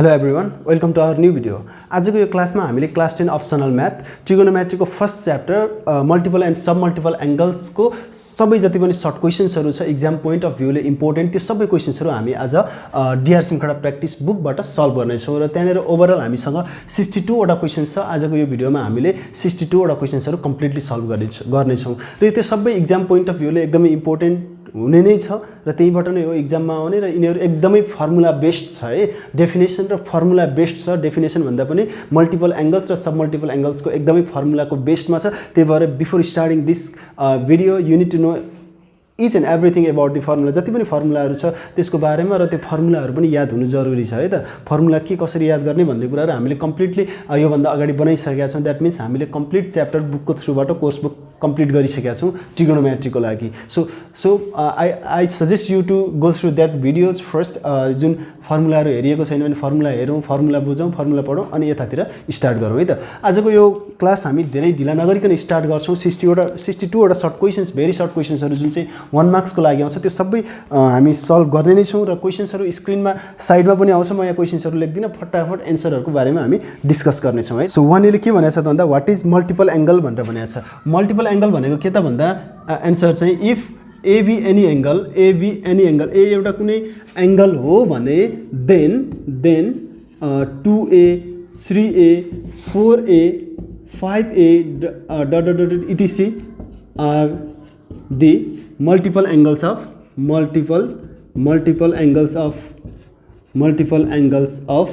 Hello everyone, welcome to our new video. आजको यो क्लासमा हामीले क्लास 10 अप्सनल म्याथ ट्रिगोनोमेट्री को first chapter multiple and sub multiple angles को सबै जति पनि सर्ट क्वेशन्सहरु छ एक्जाम पोइन्ट अफ भ्यूले इम्पोर्टेन्ट त्यो सबै क्वेशन्सहरु हामी आज डीआर सिमखडा प्र्याक्टिस बुकबाट सल्भ गर्ने छौं र त्यहाँनेर ओभरअल हामीसँग 62 वटा क्वेशन्स छ। आजको यो भिडियोमा हामीले 62 वटा क्वेशन्सहरु कम्प्लिटली सल्भ गर्ने छौं र त्यो सबै एक्जाम पोइन्ट अफ भ्यूले एकदमै इम्पोर्टेन्ट हुने नै छ र त्यहीबाट नै हो एक्जाममा आउने र यिनीहरु एकदमै फर्मुला बेस्ड छ है। डेफिनेसन र फर्मुला बेस्ड छ। डेफिनेसन भन्दा पनि मल्टिपल एंगल्स र सब मल्टिपल एंगल्स को एकदमै फर्मुलाको बेस्डमा छ। त्यही भएर before starting this video you need to know each and everything about the formula। जति पनि फर्मुलाहरु छ त्यसको बारेमा र त्यो फर्मुलाहरु पनि याद हुनु जरुरी छ है त। फर्मुला के कसरी याद गर्ने भन्ने कुराहरु हामीले कम्प्लिटली यो भन्दा अगाडि बनाइसकेका छौं। दैट मीन्स हामीले कम्प्लिट च्याप्टर बुकको थ्रुबाट कोर्स बुक कम्प्लिट गरिसकेका छौं ट्रिगोनोमेट्रीको लागि। So I suggest you to go through that videos first. जुन फर्मुलाहरु हेरिएको छैन भने फर्मुला हेरौं, फर्मुला बुझौं, फर्मुला पढौं अनि यतातिर स्टार्ट गरौं है त। आजको यो क्लास हामी धेरै ढिला नगरिकन स्टार्ट गर्छौं। 62 वटा सर्ट क्वेशन्स, भेरी सर्ट क्वेशन्सहरु जुन चाहिँ 1 मार्क्स को लागि आउँछ त्यो सबै हामी सल्भ गर्ने नै छौं र क्वेशन्सहरु स्क्रिनमा साइडमा पनि आउँछ। म यहाँ क्वेशन्सहरु लेख्दिन, फटाफट एन्सरहरुको बारेमा हामी डिस्कस गर्ने छौं है। सो 1 ले के भनेछ त भन्दा व्हाट इज मल्टिपल एंगल भनेर भनेको छ। मल्टिपल एंगल भनेको के त भन्दा आन्सर चाहिँ if A be any angle, A एउटा कुनै एंगल हो भने then 2a 3a 4a 5a etc are the multiple angles of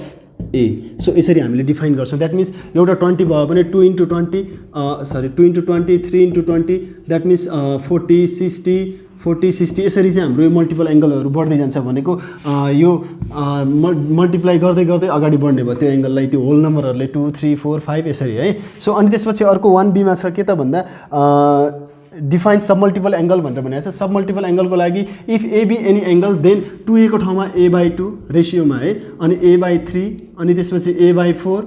A। So यसरी हामीले डिफाइन गर्छौं। दैट मीन्स एउटा 20 भयो भने 2 into 20 3 into 20 दैट मीन्स 40 60 यसरी चाहिँ हाम्रो यो मल्टिपल एंगलहरु बढ्दै जान्छ भनेको यो मल्टिप्लाई गर्दै गर्दै अगाडि बढ्ने भयो त्यो एंगललाई, त्यो होल नम्बरहरुले 2 3 4 5 यसरी है। सो अनि त्यसपछि अर्को 1b मा छ के त भन्दा डिफाइन सब मल्टिपल एंगल भनेर भनेको छ। सब मल्टिपल एंगल को लागि if A be any angle then 2a को ठाउँमा a/2 रेशियोमा है, अनि a/3 अनि त्यसपछि a/4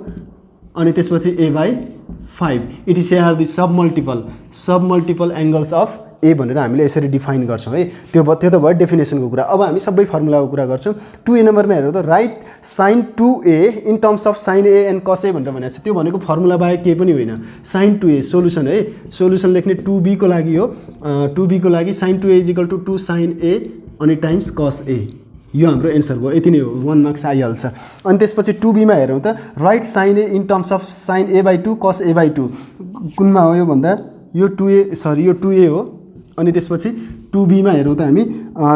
अनि त्यसपछि a/5 it is are the sub multiple angles of A भनेर हामीले यसरी डिफाइन गर्छौं है। त्यो त भयो डेफिनेसनको कुरा। अब हामी सबै फर्मुलाको कुरा गर्छौं। 2a नम्बरमा हेरौँ त right sin 2a in terms of sin a and cos a भनेर भनेको छ। त्यो भनेको फर्मुला बाहेक केही पनि होइन। sin 2a सोलुसन है, सोलुसन लेख्ने 2b को लागि हो। 2b को लागि sin 2a = 2 sin a अनि टाइम्स cos a। यो हाम्रो एन्सर भयो, यति नै हो, 1 मार्क्स आइहाल्छ। अनि त्यसपछि 2b मा हेरौँ त right sin a in terms of sin a/2 cos a/2 कुनमा हो यो भन्दा यो 2a हो। अनि त्यसपछि 2b मा हेरौँ त हामी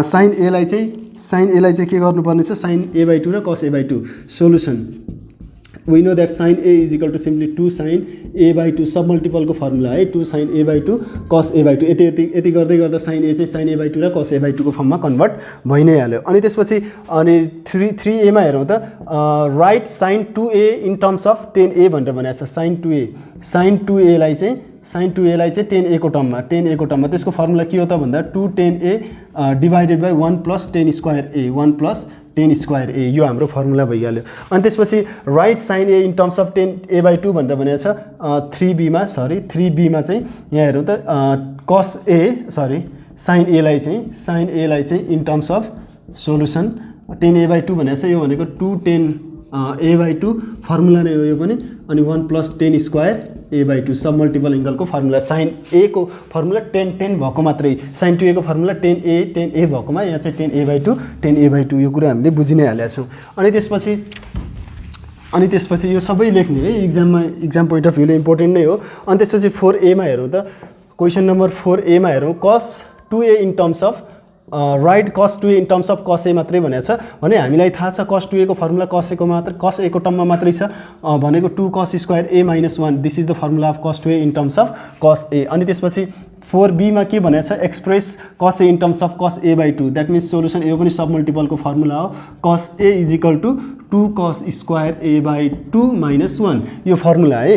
sin a लाई चाहिँ के गर्नुपर्ने छ, sin a/2 र cos a/2 solution. we know that sin a = simply 2 sin a/2 sub multiple को फर्मुला है, 2 sin a/2 cos a/2 यति गर्दै गर्दा sin a चाहिँ sin a/2 र cos a/2 को फर्ममा कन्भर्ट भइ नै हाल्यो। अनि त्यसपछि अनि 3a मा हेरौँ त right sin 2a in terms of 10a भनेर भनेको छ। sin 2a लाई चाहिँ 10a को टर्ममा त्यसको फर्मुला के हो त भन्दा 2 10a divided by 1 + 10 square a 1 + 10 square a। यो हाम्रो फर्मुला भइहाल्यो। अनि त्यसपछि write sin a in terms of 10a/2 भनेर भनेको छ। 3b मा चाहिँ यहाँ हेरौँ त sin a लाई चाहिँ in terms of solution 10a/2 भनेको छ। यो भनेको 2 10 a/2 फर्मुला नै हो यो पनि, अनि 1 + 10 स्क्वायर a/2 सब मल्टिपल एंगल को फर्मुला। sin a को फर्मुला 10 भएको मात्रै, sin 2a को फर्मुला 10a भएकोमा यहाँ चाहिँ 10a/2 यो कुरा हामीले बुझि नै हालेका छौं। अनि त्यसपछि यो सबै लेख्ने है एक्जाम पोइन्ट अफ भ्यूले इम्पोर्टेन्ट नै हो। अनि त्यसपछि 4a मा हेरौँ त क्वेशन नम्बर 4a मा हेरौँ cos 2a in terms of right cos 2a in terms of cos a मात्रै भनेको छ भने हामीलाई थाहा छ cos 2a को फर्मुला cos a को टर्ममा मात्रै छ भनेको 2 cos square a - 1 this is the formula of cos 2a in terms of cos a। अनि त्यसपछि 4b मा के भनेको छ express cos a in terms of cos a/2 that means solution यो पनि सब मल्टिपल को फर्मुला हो। cos a = 2 cos square a/2 - 1 यो फर्मुला है।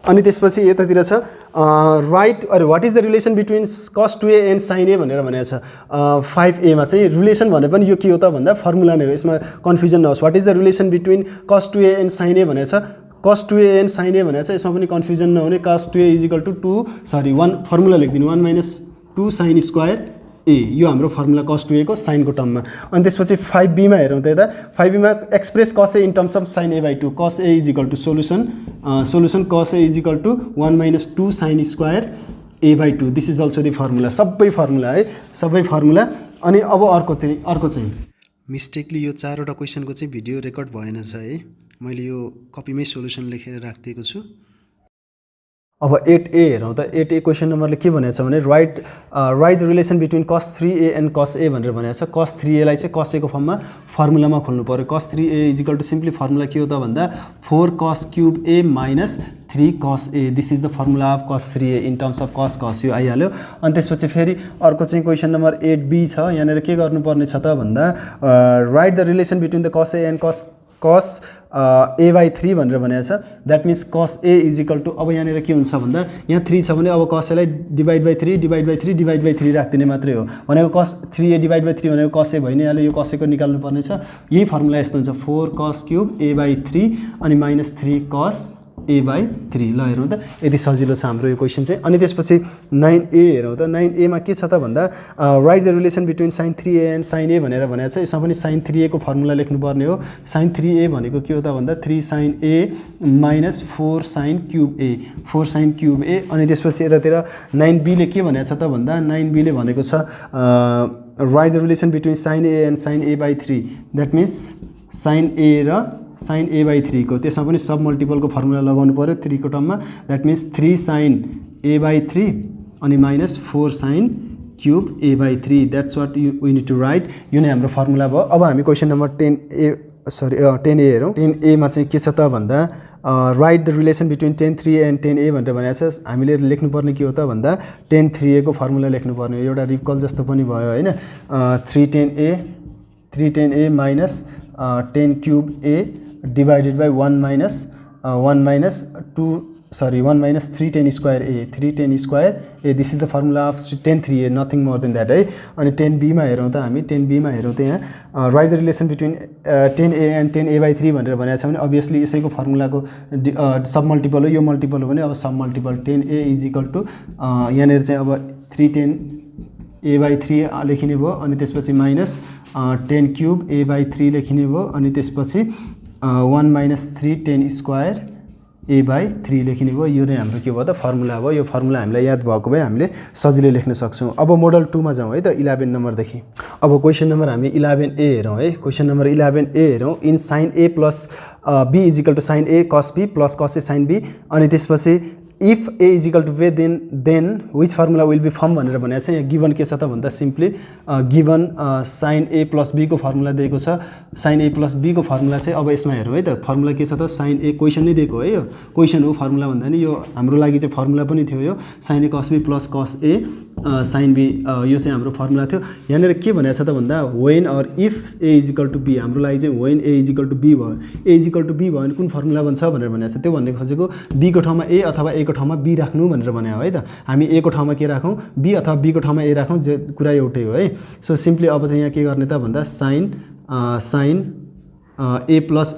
अनि त्यसपछि यतातिर छ राइट अरे what is the relation between cos 2a and sin a भनेर भनेको छ। 5a मा चाहिँ रिलेसन भने पनि यो के हो त भन्दा फर्मुला नै हो, यसमा कन्फ्युजन नहोस्। What is the relation between cos 2a and sin a भनेको छ। cos 2a and sin a भनेको छ, यसमा पनि कन्फ्युजन नहुने। cos 2a = 1 फर्मुला लेख्दिनु 1 - 2 sin स्क्वायर ए यो हाम्रो फर्मुला cos 2a को साइनको टर्ममा। अनि त्यसपछि 5b मा हेरौँ त यता 5b मा express cos a in terms of sin a/2 cos a is equal to solution cos a is equal to 1 - 2 sin square a/2 this is also the formula सबै formula है सबै फर्मुला। अनि अब अर्को चाहिँ मिस्टेकली यो 4वटा क्वेसनको चाहिँ भिडियो रेकर्ड भएन छ है मैले यो कपीमै सोलुसन लेखेर राखिदिएको छु। अब 8a हेरौँ त 8a क्वेसन नम्बरले के भनेको छ भने right the relation between cos 3a and cos a भनेर भनेको छ। cos 3a लाई चाहिँ cos a को फर्ममा फर्मुलामा खोल्नु पर्यो। cos 3a is equal to simply formula के हो त भन्दा 4 cos cube a minus 3 cos a this is the formula of cos 3a in terms of cos यो आइहाल्यो। अनि त्यसपछि फेरि अर्को चाहिँ क्वेसन नम्बर 8b छ। यहाँनिर के गर्नुपर्ने छ त भन्दा write the relation between the cos a and cos a/3 भनेर भनेको छ। That means cos a is equal to अब यहाँनिर के हुन्छ भन्दा यहाँ 3 छ भने अब cos a लाई डिभाइड बाई 3 राखिदिने मात्रै हो भनेको cos 3a डिभाइड बाई 3 भनेको cos a भइ नै हाल्यो। यो cos a को निकाल्नु पर्ने छ। यही फर्मुला यस्तो हुन्छ 4 cos क्युब a/3 अनि माइनस 3 cos a/3 ल हेरौँ त यति सजिलो छ हाम्रो यो क्वेसन चाहिँ। अनि त्यसपछि 9a हेरौँ त 9a मा के छ त भन्दा write the relation between sin 3a and sin a भनेर भनेको छ। यसमा पनि sin 3a को फर्मुला लेख्नुपर्ने हो। sin 3a भनेको के हो त भन्दा 3 sin a minus 4 sin cube a अनि त्यसपछि यतातिर 9b ले के भनेको छ त भन्दा 9b ले भनेको छ right the relation between sin a and sin a/3 that means sin a र sin a/3 को त्यसमा पनि सब मल्टिपलको फर्मुला लगाउनु पर्यो 3 को टर्ममा। द्याट मिन्स 3 sin a/3 अनि minus 4 sin cube a/3 that's what we need to write. यो नै हाम्रो फर्मुला भयो। अब हामी क्वेसन नम्बर 10a हेरौँ। 10a मा चाहिँ के छ त भन्दा write the relation between 10 3a and 10a भनेर भनेको छ। हामीले लेख्नुपर्ने के हो त भन्दा 10 3a को फर्मुला लेख्नुपर्ने हो। एउटा रिकल जस्तो पनि भयो होइन 3 10a minus 10 cube a divided by 1 minus 3 10 square a 3 10 square a this is the formula of 10 3a nothing more than that है। अनि 10b मा हेरौँ त हामी 10b मा हेरौँ त यहाँ right the relation between 10a and 10a/3 भनेर भनेको छ भने अभियसली यसैको फर्मुलाको सब मल्टिपल हो। यो मल्टिपल हो भने अब sub multiple 10a is equal to यहाँनिर चाहिँ अब 3 10 a/3 लेखिने भयो। अनि त्यसपछि माइनस 10 क्युब a/3 लेखिने भयो। अनि त्यसपछि 1 माइनस 3 10 स्क्वायर a/3 लेखिने भयो। यो नै हाम्रो के भयो त फर्मुला भयो। यो फर्मुला हामीलाई याद भएको भए हामीले सजिलै लेख्न सक्छौँ। अब मोडल 2 मा जाउँ है त 11 नम्बरदेखि। अब क्वेसन नम्बर हामी 11a हेरौँ है। क्वेसन नम्बर 11a हेरौँ in sin a plus b is equal to sin a cos b plus cos a sin b अनि त्यसपछि if a is equal to b then which formula will be form भनेर भनेको छ। यहाँ given के छ त भन्दा simply given sin a plus b को फर्मुला दिएको छ। sin a प्लस b को फर्मुला चाहिँ अब यसमा हेरौँ है त फर्मुला के छ त sin a क्वेसन नै दिएको है। यो क्वेसन हो फर्मुला भन्दा नि यो हाम्रो लागि चाहिँ फर्मुला पनि थियो। यो sin a cos b plus cos a sin b यो चाहिँ हाम्रो फर्मुला थियो। यहाँनिर के भनेको छ त भन्दा when or if a is equal to b हाम्रो लागि चाहिँ when a is equal to b भयो। a is equal to b भयो भने कुन फर्मुला बन्छ भनेर भनेको छ। त्यो भन्ने खोजेको b को ठाउँमा a अथवा a को ठाउँमा b राख्नु भनेर भनेको है त। हामी a को ठाउँमा के राखौँ b अथवा b को ठाउँमा a राखौँ जे कुरा एउटै हो है। सो सिम्पली अब चाहिँ यहाँ के गर्ने त भन्दा sin a plus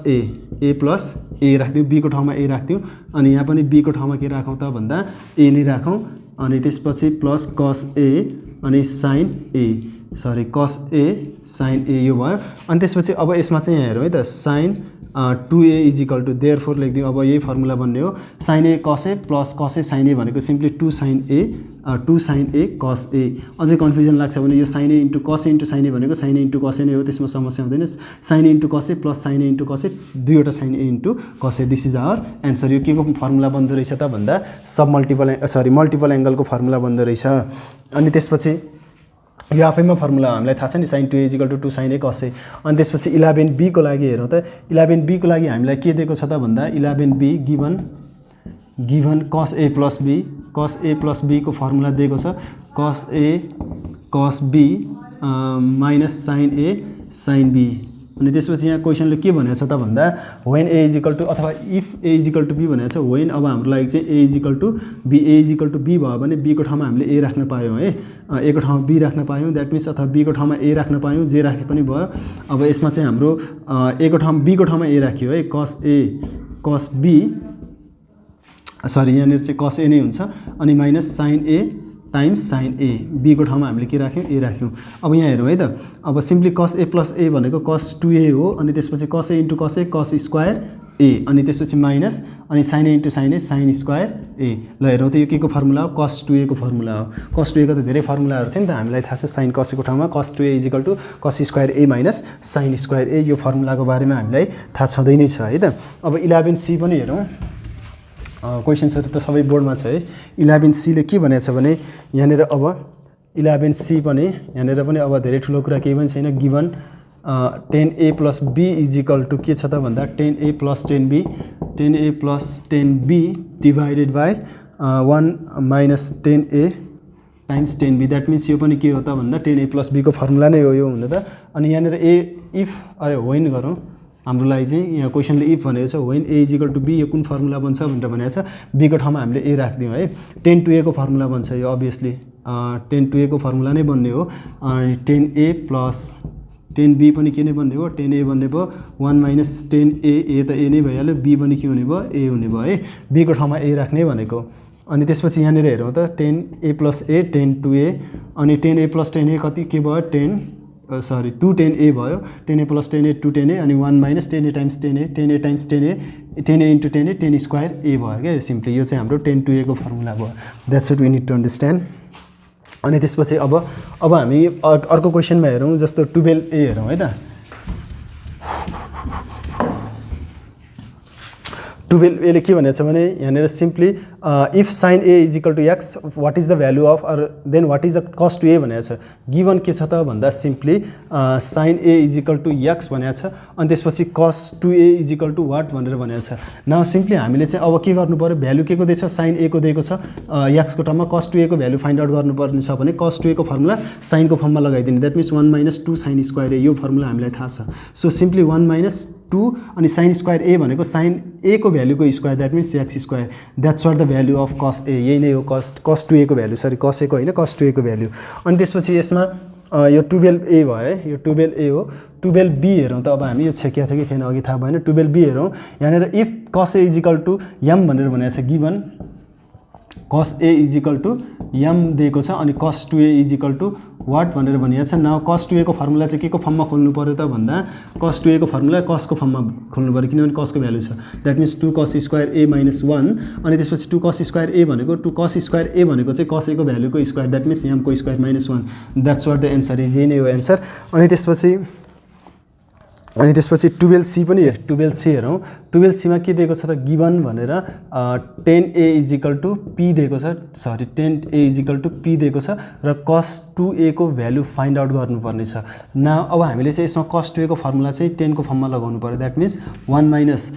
a राख्दिउँ b को ठाउँमा a राख्दिउँ। अनि यहाँ पनि b को ठाउँमा के राखौँ त भन्दा a नै राखौँ। अनि त्यसपछि प्लस cos a अनि sin a यो भयो। अनि त्यसपछि अब यसमा चाहिँ यहाँ हेरौँ है त sin 2a is equal to therefore लेखिदिउँ। अब यही फर्मुला बन्ने हो sin a cos a plus cos a sin a भनेको simply 2 sin a cos a। अझै कन्फ्युजन लाग्छ भने यो sin a into cos a into sin a भनेको sin a into cos a नै हो त्यसमा समस्या हुँदैन। sin a into cos a plus sin a into cos a दुईवटा sin a into cos a this is our answer. यो के को फर्मुला बन्दो रहेछ त भन्दा सब मल्टिपल एङ्गलको फर्मुला बन्दो रहेछ। अनि त्यसपछि यो आफैमा फर्मुला हामीलाई थाहा छ नि sin 2a is equal to 2 sin a cos a। अनि त्यसपछि 11b को लागि हेरौँ त 11b को लागि हामीलाई के दिएको छ त भन्दा 11b given cos a plus b को फर्मुला दिएको छ cos a cos b minus sin a sin b। अनि त्यसपछि यहाँ क्वेसनले के भनेको छ त भन्दा when a is equal to अथवा if a is equal to b भनेको छ। वेन अब हाम्रो लागि चाहिँ a is equal to b भयो भने b को ठाउँमा हामीले a राख्न पायौँ है। a को ठाउँमा b राख्न पायौँ द्याट मिन्स अथवा b को ठाउँमा a राख्न पायौँ जे राखे पनि भयो। अब यसमा चाहिँ हाम्रो a को ठाउँमा b को ठाउँमा a राख्यो है यहाँनिर चाहिँ cos a नै हुन्छ। अनि minus sin a times sine A, बीको ठाउँमा हामीले के राख्यौँ, ए राख्यौँ। अब यहाँ हेरौँ है त, अब सिम्पली कस ए प्लस ए भनेको कस 2a हो, अनि त्यसपछि कस ए इन्टु कस ए कस स्क्वायर ए, अनि त्यसपछि माइनस, अनि sign a into sign A sign square ए। ल हेरौँ त यो के को फर्मुला हो, कस 2a को फर्मुला हो। कस 2a को त धेरै फर्मुलाहरू थियो नि त, हामीलाई थाहा छ साइन कस को ठाउँमा cos 2a equal to cos square A minus sine square A, यो फर्मुलाको बारेमा हामीलाई थाहा छँदै नै छ है त। अब 11C पनि हेरौँ, क्वेसन्सहरू त सबै बोर्डमा छ है। 11C ले के भनेको छ भने यहाँनिर अब 11C पनि यहाँनिर पनि अब धेरै ठुलो कुरा केही पनि छैन, given 10a plus b is equal to के छ त भन्दा 10a plus 10b 10a plus 10b divided by 1 minus 10a times 10b। That means यो पनि के हो त भन्दा 10a प्लस b को फर्मुला नै हो यो हुन त। अनि यहाँनिर ए इफ अरे होइन गरौँ, हाम्रो लागि चाहिँ यहाँ क्वेसनले इफ भनेको छ, when A equal to B यो कुन फर्मुला बन्छ भनेर भनेको छ, b को ठाउँमा हामीले ए राखिदिउँ है। 10 to a को फर्मुला बन्छ यो अभियसली 10 to a को फर्मुला नै बन्ने हो। अनि 10a प्लस 10b पनि के नै बन्ने हो, 10a बन्ने भयो 1 माइनस 10a, ए त ए नै भइहाल्यो, b पनि के हुने भयो, ए हुने भयो है, b को ठाउँमा ए राख्ने भनेको। अनि त्यसपछि यहाँनिर हेरौँ त 10a plus A 10 to a, अनि 10a प्लस 10a कति के भयो 210a भयो, 10a प्लस 10a 210a, अनि 1 minus 10a times 10a 10a times 10a into 10a 10 square A भयो क्या सिम्पली। यो चाहिँ हाम्रो 10 to a को फर्मुला भयो। That's what we need to understand. अनि त्यसपछि अब हामी अर्को क्वेसनमा हेरौँ, जस्तो 12a हेरौँ है त। 12a ले के भनेको छ भने यहाँनिर simply if sine A equal to X what is the value of or then what is the cos two A भनेको छ। गिभन के छ त भन्दा simply sine A equal to X भनेको छ, अनि त्यसपछि cos two A equal to what भनेर भनेको छ। नाउ सिम्पली हामीले चाहिँ अब के गर्नु पऱ्यो, भ्यालु के को दिएछ, साइन ए को दिएको छ, एक्सको टर्ममा कस टु ए को भ्यालु फाइन्ड आउट गर्नुपर्ने छ भने कस टु ए को फर्मुला साइनको फर्ममा लगाइदिने, that means 1 minus 2 sine square A, यो फर्मुला हामीलाई थाहा छ। सो सिम्पली 1 माइनस 2 अनि साइन स्क्वायर ए भनेको साइन ए को भ्यालुको square, that means X square, that's what the value of cos A, यही नै हो कस टु ए को भ्यालु, सरी कस ए को होइन कस टु ए को भ्यालु। अनि त्यसपछि यसमा यो 12a भयो है, यो 12a हो। 12b हेरौँ त, अब हामी यो छेकिया थियो कि थिएन अघि थाहा भएन। 12b हेरौँ, यहाँनिर इफ कस ए इजिकल टु एम भनेर भनेको छ, गिभन कस ए इजिकल टु एम दिएको छ, अनि cos two A equal to what भनेर भनिएको छ। नाउ कस टु ए को फर्मुला चाहिँ के को फर्ममा खोल्नु पऱ्यो त भन्दा कस टु ए को फर्मुला कसको फर्ममा खोल्नु पऱ्यो, किनभने कसको भ्यालु छ, द्याट मिन्स 2 कस स्क्वायर ए माइनस 1, अनि त्यसपछि 2 कस स्क्वायर ए भनेको 2 कस स्क्वायर ए भनेको चाहिँ कस ए को भ्यालुको स्क्वायर, द्याट मिन्स एमको square minus 1, that's what the answer is, यही नै हो एन्सर। अनि त्यसपछि 12c पनि 12c हेरौँ। 12c मा के दिएको छ त, गिभन भनेर 10a इजिकल टु p दिएको छ, sorry 10a equal to p दिएको छ, र कस 2a को भ्यालु फाइन्ड आउट गर्नुपर्ने छ। न अब हामीले चाहिँ यसमा कस 2a को फर्मुला चाहिँ 10 को फर्ममा लगाउनु पऱ्यो, that means 1 minus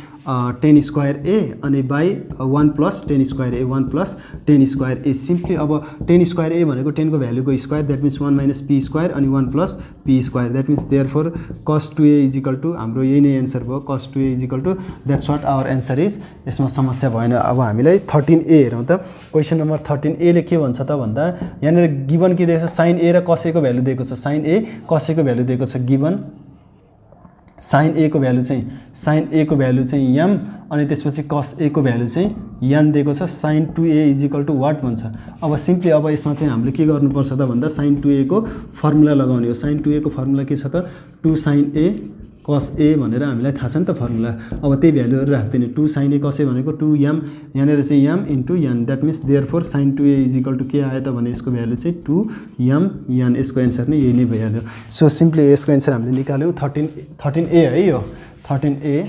10 square A अनि by 1 plus 10 square A, 1 plus 10 square A. Simply अब 10 स्क्वायर ए भनेको 10 को भ्यालुको square, that means 1 minus p square अनि 1 plus p square, that means therefore cos 2a equal to, हाम्रो यही नै answer भयो, cos 2a equal to, that's what our answer is. यसमा समस्या भएन। अब हामीलाई 13a हेरौँ त। क्वेसन नम्बर 13a ले के भन्छ त भन्दा यहाँनिर गिभन के दिएको छ, साइन ए र कस ए को भ्यालु दिएको छ, साइन ए कस ए को भ्यालु दिएको छ, गिभन साइन ए को भ्यालु चाहिँ एम, अनि त्यसपछि कस ए को भ्यालु चाहिँ एन दिएको छ, sign 2a equal to what भन्छ। अब सिम्पली अब यसमा चाहिँ हामीले के गर्नुपर्छ त भन्दा साइन 2a को फर्मुला लगाउने हो। साइन 2a को फर्मुला के छ त, 2 साइन ए कस ए भनेर हामीलाई थाहा छ नि त फर्मुला। अब त्यही भ्यालुहरू राख्दिने, 2 साइन ए कस ए भनेको 2m, यहाँनिर चाहिँ M into N, that means therefore sine 2a equal to के आयो त भने यसको भ्यालु चाहिँ 2m एन, यसको एन्सर नै यही नै भइहाल्यो। सो सिम्पली यसको एन्सर हामीले निकाल्यौँ 13a है, यो 13a।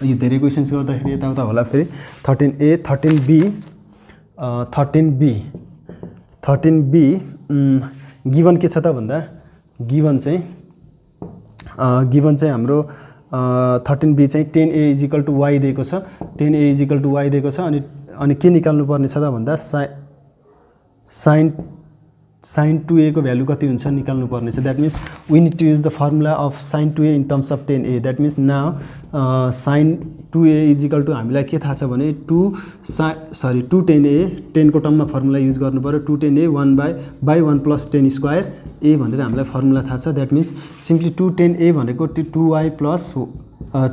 यो धेरै क्वेसन्स गर्दाखेरि यताउता होला फेरि। 13a 13b गिभन के छ त भन्दा गिभन चाहिँ हाम्रो 13b चाहिँ 10a इजिकल टु वाई दिएको छ, 10a इजिकल टु वाई दिएको छ, अनि के निकाल्नु पर्ने छ त भन्दा साइन 2a को भ्यालु कति हुन्छ निकाल्नु पर्ने छ, that means we need to use the formula of sine 2a in terms of 10a, that means now sine 2a equal to हामीलाई के थाहा छ भने 210a 10 को टर्ममा फर्मुला युज गर्नु पऱ्यो, 210a 1 प्लस 10 स्क्वायर ए भनेर हामीलाई फर्मुला थाहा छ, द्याट मिन्स सिम्पली 210a भनेको 2y plus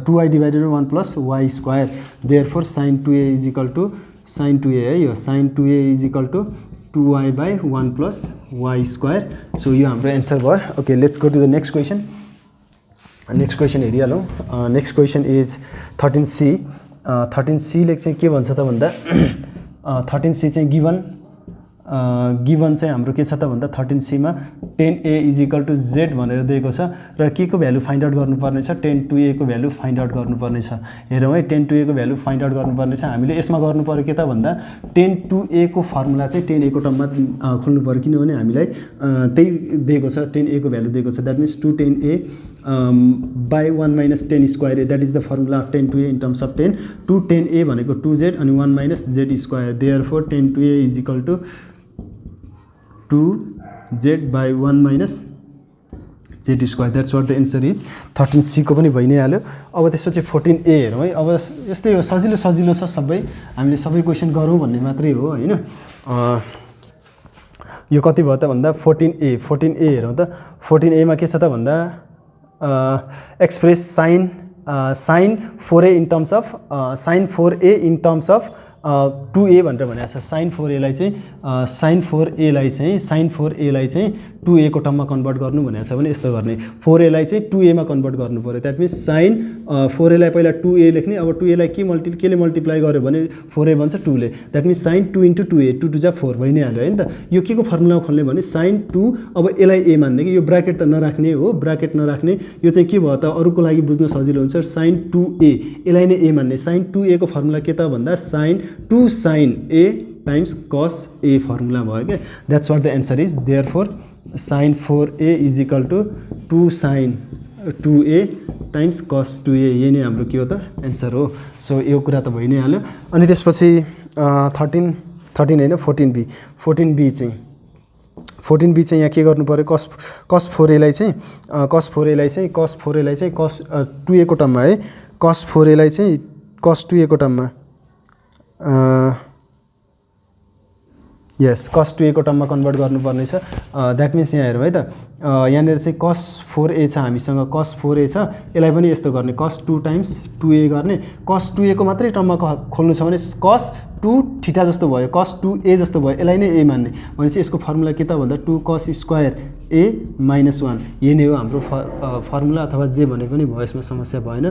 2y divided 1 plus y square, therefore sine 2a equal to sine 2a है, यो sine 2a equal to 2y by 1 plus y square. So यो हाम्रो answer भयो. Okay, let's go to the next question. Next question हेरिहालौँ. Next question is 13C. 13C ले चाहिँ के भन्छ त भन्दा 13C चाहिँ गिभन चाहिँ हाम्रो के छ त भन्दा 13C मा 10A is equal to Z भनेर दिएको छ र के को भ्यालु फाइन्ड आउट गर्नुपर्ने छ 10-2A को भ्यालु फाइन्ड आउट गर्नुपर्ने छ. हेरौँ है 10-2A को भ्यालु फाइन्ड आउट गर्नुपर्ने छ. हामीले यसमा गर्नु पर्यो के त भन्दा 10-2A को फर्मुला चाहिँ 10A को टर्ममा खोल्नु पर्यो किनभने हामीलाई त्यही दिएको छ 10A को भ्यालु दिएको छ. That means 210A by 1 minus 10 square. That is the formula of 10 to a in terms of 10. 210a भनेको 2z अनि 1 minus z square. Therefore 10 to a is equal to 2z by 1 minus z square. That's what the answer is. 13C को पनि भइ नै हाल्यो. अब त्यसपछि 14a हेरौँ है. अब यस्तै हो, सजिलो छ सबै. हामीले सबै क्वेसन गरौँ भन्ने मात्रै हो हैन. यो कति भयो त भन्दा 14a हेरौँ त. 14a मा के छ त भन्दा express sin 4a in terms of sin 4a in terms of 2a भनेर भनेको छ. sin 4a लाई चाहिँ 2a को टर्ममा कन्भर्ट गर्नु भनेको छ भने यस्तो गर्ने. 4a लाई चाहिँ 2a मा कन्भर्ट गर्नु पर्यो. द्याट मिन्स sin 4a लाई पहिला 2a लेख्ने. अब 2a लाई केले मल्टिप्लाई गर्यो भने 4a बन्छ 2 ले. द्याट मिन्स sin 2 * 2a 2 2 जा 4 भइ नै हाल्यो हैन त. यो के को फर्मुला खोल्ने भने sin 2. अब यसलाई a मान्ने कि यो ब्र्याकेट त नराख्ने हो. ब्र्याकेट नराख्ने. यो चाहिँ के भयो त अरूको लागि बुझ्न सजिलो हुन्छ. sin 2a यसलाई नै a मान्ने. sin 2a को फर्मुला के त भन्दा sin 2 sin a times cos a formula भयो के. That's what the answer is. Therefore sin 4a is equal to 2 sin 2a times cos 2a. यही नै हाम्रो के हो त एन्सर हो. सो यो कुरा त भइ नै हाल्यो. अनि त्यसपछि 13 हैन 14b. 14b चाहिँ यहाँ के गर्नु पर्यो cos 4a लाई चाहिँ cos 2a को टर्ममा है. cos 4a लाई चाहिँ cos 2a को टर्ममा यस cos 2a को टर्ममा कन्भर्ट गर्नुपर्ने छ. द्याट मिन्स यहाँ हेरौँ है त. यहाँनिर चाहिँ cos 4a छ हामीसँग. cos 4a छ. यसलाई पनि यस्तो गर्ने cos 2 times 2a गर्ने. cos 2a को मात्रै टर्ममा खोल्नु छ भने cos 2 थीटा जस्तो भयो. cos 2a जस्तो भयो. यसलाई नै a मान्ने. भनेपछि यसको फर्मुला के त भन्दा 2 cos स्क्वायर a minus 1. यही नै हो हाम्रो फर्मुला अथवा जे भने पनि भयो. यसमा समस्या भएन.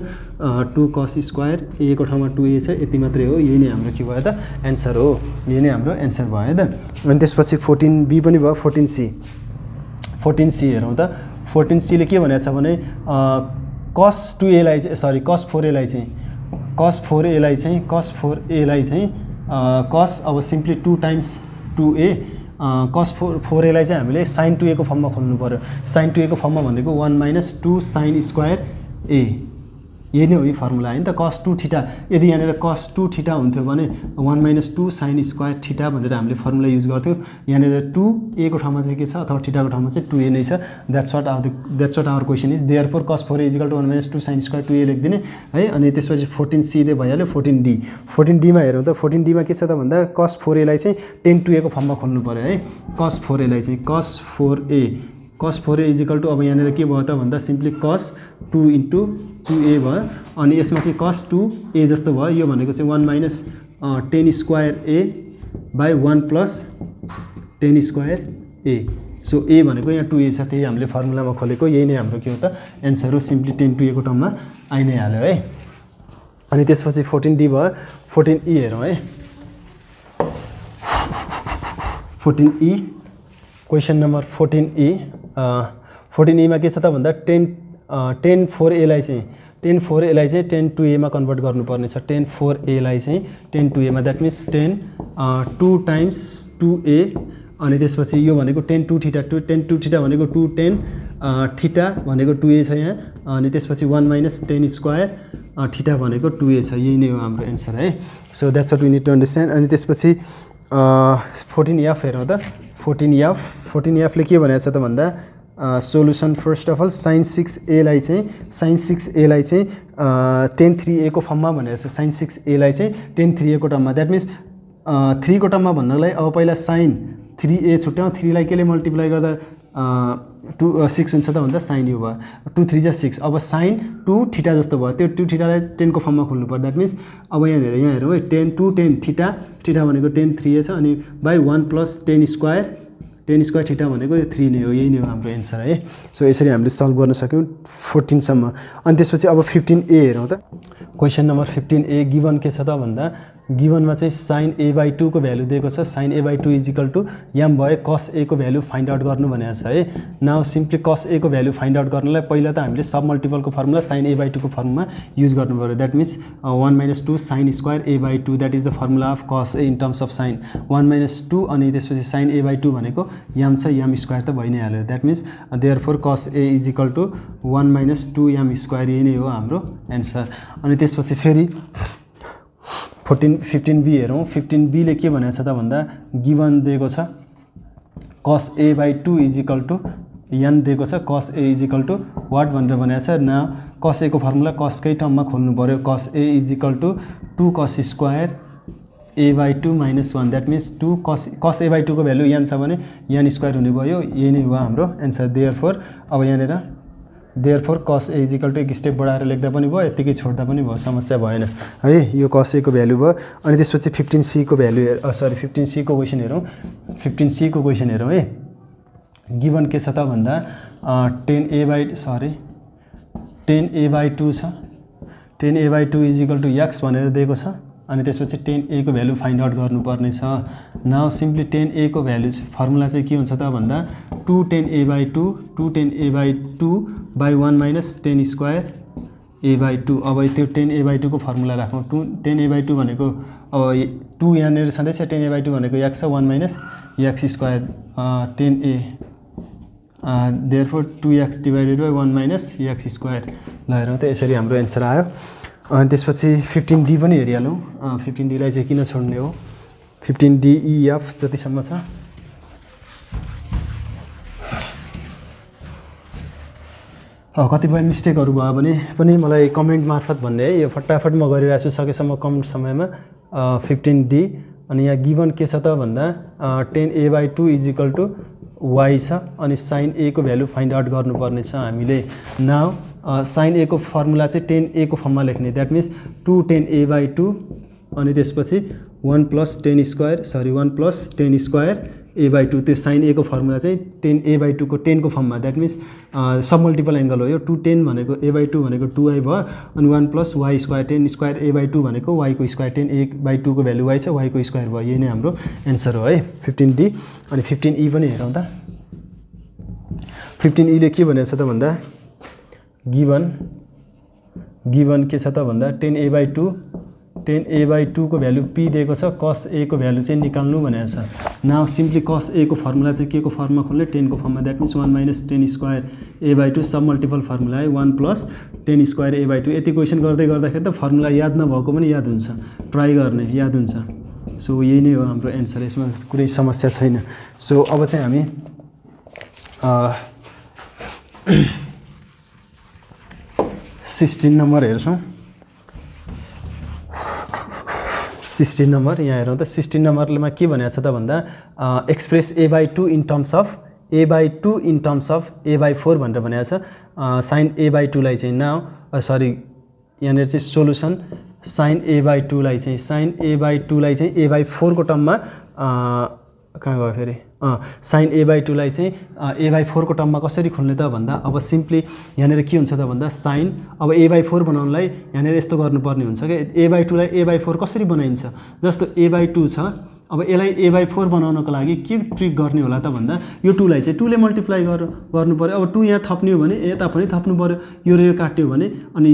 2 cos स्क्वायर a को ठाउँमा 2a छ. यति मात्रै हो. यही नै हाम्रो के भयो त एन्सर हो. यही नै हाम्रो एन्सर भयो त. अनि त्यसपछि 14b पनि भयो. 14c हेरौँ त. 14c ले के भनेको छ भने cos 2a लाई चाहिँ cos 4a लाई चाहिँ cos अब simply 2 times 2a cos 4a लाई चाहिँ हामीले sin 2a को फर्ममा खोल्नु पर्यो. sin 2a को फर्ममा भनेको 1 minus 2 sin स्क्वायर a. यही नै हो यो फर्मुला हैन त. cos 2 थीटा यदि यहाँनिर cos 2 थीटा हुन्थ्यो भने 1 minus 2 sin स्क्वायर थीटा भनेर हामीले फर्मुला युज गर्थ्यौँ. यहाँनिर 2a को ठाउँमा चाहिँ के छ अथवा थीटा को ठाउँमा चाहिँ 2a नै छ. That's what our question is. Therefore cos 4a = 1 minus 2 sin square 2a लेखिदिने है. अनि त्यसपछि 14c ले भइहाल्यो. 14d मा हेरौँ त. 14d मा के छ त भन्दा cos 4a लाई चाहिँ 10 2a को फर्ममा खोल्नु पर्यो है. cos 4a लाई चाहिँ cos 4a = अब यहाँनिर के भयो त भन्दा सिम्पली cos 2 * 2a भयो. अनि यसमा चाहिँ cos 2a जस्तो भयो. यो भनेको चाहिँ 1 minus 10 square a by 1 plus 10 square a. So a भनेको यहाँ 2a छ. त्यही हामीले फर्मुलामा खोलेको. यही नै हाम्रो के हो त एन्सर हो. सिम्पली 10 2a को टर्ममा आइ नै हाल्यो है. अनि त्यसपछि 14d भयो. 14e हेरौँ है. 14e question number 14e. 14e मा के छ त भन्दा 10 4a लाई चाहिँ 10 2a मा कन्भर्ट गर्नुपर्ने छ. 10 4a लाई चाहिँ 10 2a मा. That means 10 2 times 2a. अनि त्यसपछि यो भनेको 10 2 थीटा 10 2 थीटा भनेको 2 10 थीटा भनेको 2a छ यहाँ. अनि त्यसपछि 1 minus 10 स्क्वायर थीटा भनेको 2a छ. यही नै हो हाम्रो एन्सर है. So that's what we need to understand. अनि त्यसपछि 14f हेरौँ त. 14f ले के भनेको छ त भन्दा solution first of all sin 6a लाई चाहिँ tan 3a को फर्ममा भनेको छ. sin 6a लाई चाहिँ tan 3a को टर्ममा. द्याट मिन्स 3 को टर्ममा भन्नलाई अब पहिला sin 3a छुट्याउँ. 3 लाई केले मल्टिप्लाई गर्दा 6 हुन्छ त भन्दा साइन यो भयो 2 3 जा 6 अब साइन 2 थीटा जस्तो भयो त्यो 2 थीटालाई 10 को फर्ममा खोल्नु पर्छ द्याट मिन्स अब यहाँ हेरौँ है 10 2 10 थीटा थीटा भनेको 10 3 छ अनि बाई 1 प्लस 10 स्क्वायर थीटा भनेको 3 नै हो यही नै हो हाम्रो एन्सर है सो यसरी हामीले सल्भ गर्न सक्यौँ 14 सम्म अनि त्यसपछि अब 15A हेरौँ त क्वेशन नम्बर 15A गिवन के छ त भन्दा गिवनमा चाहिँ sin a/2 को भ्यालु दिएको छ sin a/2 equal to m भए cos a को भ्यालु फाइन्ड आउट गर्नु भनेको छ है नाउ सिम्पली cos a को भ्यालु फाइन्ड आउट गर्नलाई पहिला त हामीले सब मल्टिपलको फर्मुला sin a/2 को फर्मुला युज गर्नु पर्यो that means 1 - 2 sin square a/2 that is the formula of cos a in terms of sin 1 - 2 अनि त्यसपछि sin a/2 भनेको m छ m स्क्वायर त भइ नै हाल्यो that means therefore cos a equal to 1 - 2 m square यही नै हो हाम्रो एन्सर अनि त्यसपछि फेरि 15B हेरौँ 15B ले के भनेको छ त भन्दा गिवन दिएको छ cos a/2 equal to n दिएको छ cos a equal to what भनेर भनेको छ न cos a को फर्मुला cos कै टर्ममा खोल्नु पर्यो cos a equal to 2 cos square a/2 - 1 that means 2 cos a/2 को भ्यालु n छ भने n स्क्वायर हुने भयो यही नै हो हाम्रो एन्सर देयरफोर अब यहाँनिर therefore cos a equal to एक स्टेप बढाएर लेख्दा पनि भयो यतिकै छोड्दा पनि भयो समस्या भएन है यो cos a को भ्यालु भयो अनि त्यसपछि 15C को भ्यालु 15C को क्वेसन हेरौँ 15C को क्वेसन हेरौँ है गिवन के छ त भन्दा 10a/2 छ 10a/2 इजिकल टु x भनेर दिएको छ अनि त्यसपछि 10a को भ्यालु फाइन्ड आउट गर्नुपर्ने छ नाउ सिम्पली 10a को भ्यालु फर्मुला चाहिँ के हुन्छ त भन्दा 2 10a/2 बाई 1 - 10 स्क्वायर a/2 अब त्यो 10a/2 को फर्मुला राखौँ 10a/2 भनेको अब 2 यहाँनिर छँदैछ 10a/2 भनेको x छ 1 - x square 10a therefore 2x divided by 1 - x square ल हेरौँ त यसरी हाम्रो एन्सर आयो अनि त्यसपछि 15D पनि हेरिहालौँ 15D लाई चाहिँ किन छोड्ने हो 15D E F जतिसम्म छ कतिपय मिस्टेकहरू भयो भने पनि मलाई कमेन्ट मार्फत भन्ने है यो फटाफट म गरिरहेको छु सकेसम्म कम समयमा 15D अनि यहाँ गिवन के छ त भन्दा 10a/2 इजिकल टु y छ अनि sin a को भ्यालु फाइन्ड आउट गर्नुपर्ने छ हामीले नाउ sin a को फर्मुला चाहिँ 10a को फर्ममा लेख्ने दैट मिन्स 2 10a/2 अनि त्यसपछि 1 + 10 स्क्वायर a/2 त्यो sin a को फर्मुला चाहिँ 10a/2 को 10 को फर्ममा that means sub multiple angle हो यो 2 10 भनेको a/2 भनेको 2y भयो अनि 1 + y स्क्वायर 10 स्क्वायर a/2 भनेको y को स्क्वायर 10a/2 को भ्यालु y छ y को स्क्वायर भयो यही नै हाम्रो एन्सर हो है 15D अनि 15E पनि हेरौँ त 15E ले के भनेको छ त भन्दा गिवन के छ त भन्दा 10a/2 को भ्यालु p दिएको छ cos a को भ्यालु चाहिँ निकाल्नु भनेको छ नाउ सिम्पली cos a को फर्मुला चाहिँ के को फर्ममा खोल्ने 10 को फर्ममा that means 1 - 10 square a/2 sub multiple formula है 1 + 10 स्क्वायर a/2 यति क्वेसन गर्दै गर्दाखेरि त फर्मुला याद नभएको पनि याद हुन्छ ट्राई गर्ने याद हुन्छ सो यही नै हो हाम्रो एन्सर यसमा कुनै समस्या छैन सो अब चाहिँ हामी 16 नम्बर हेर्छौँ 16 नम्बर यहाँ हेरौँ त 16 नम्बरमा के भनेको छ त भन्दा express a/2 in terms of a/4 भनेर भनेको छ sin a/2 लाई चाहिँ नाउ सरी यहाँनिर चाहिँ सोलुसन sin a/2 लाई चाहिँ a/4 को टर्ममा कहाँ गयो फेरि sin a/2 लाई चाहिँ a/4 को टर्ममा कसरी खोल्ने त भन्दा अब सिम्पली यहाँनिर के हुन्छ त भन्दा sin अब a/4 बनाउनलाई यहाँनिर यस्तो गर्नुपर्ने हुन्छ कि a/2 लाई a/4 कसरी बनाइन्छ जस्तो a/2 छ अब यसलाई a/4 बनाउनको लागि के ट्रिक गर्ने होला त भन्दा यो 2 लाई चाहिँ 2 ले मल्टिप्लाई गर्नु पर्यो अब 2 यहाँ थप्ने हो भने यता पनि थप्नु पर्यो यो र यो काट्यो भने अनि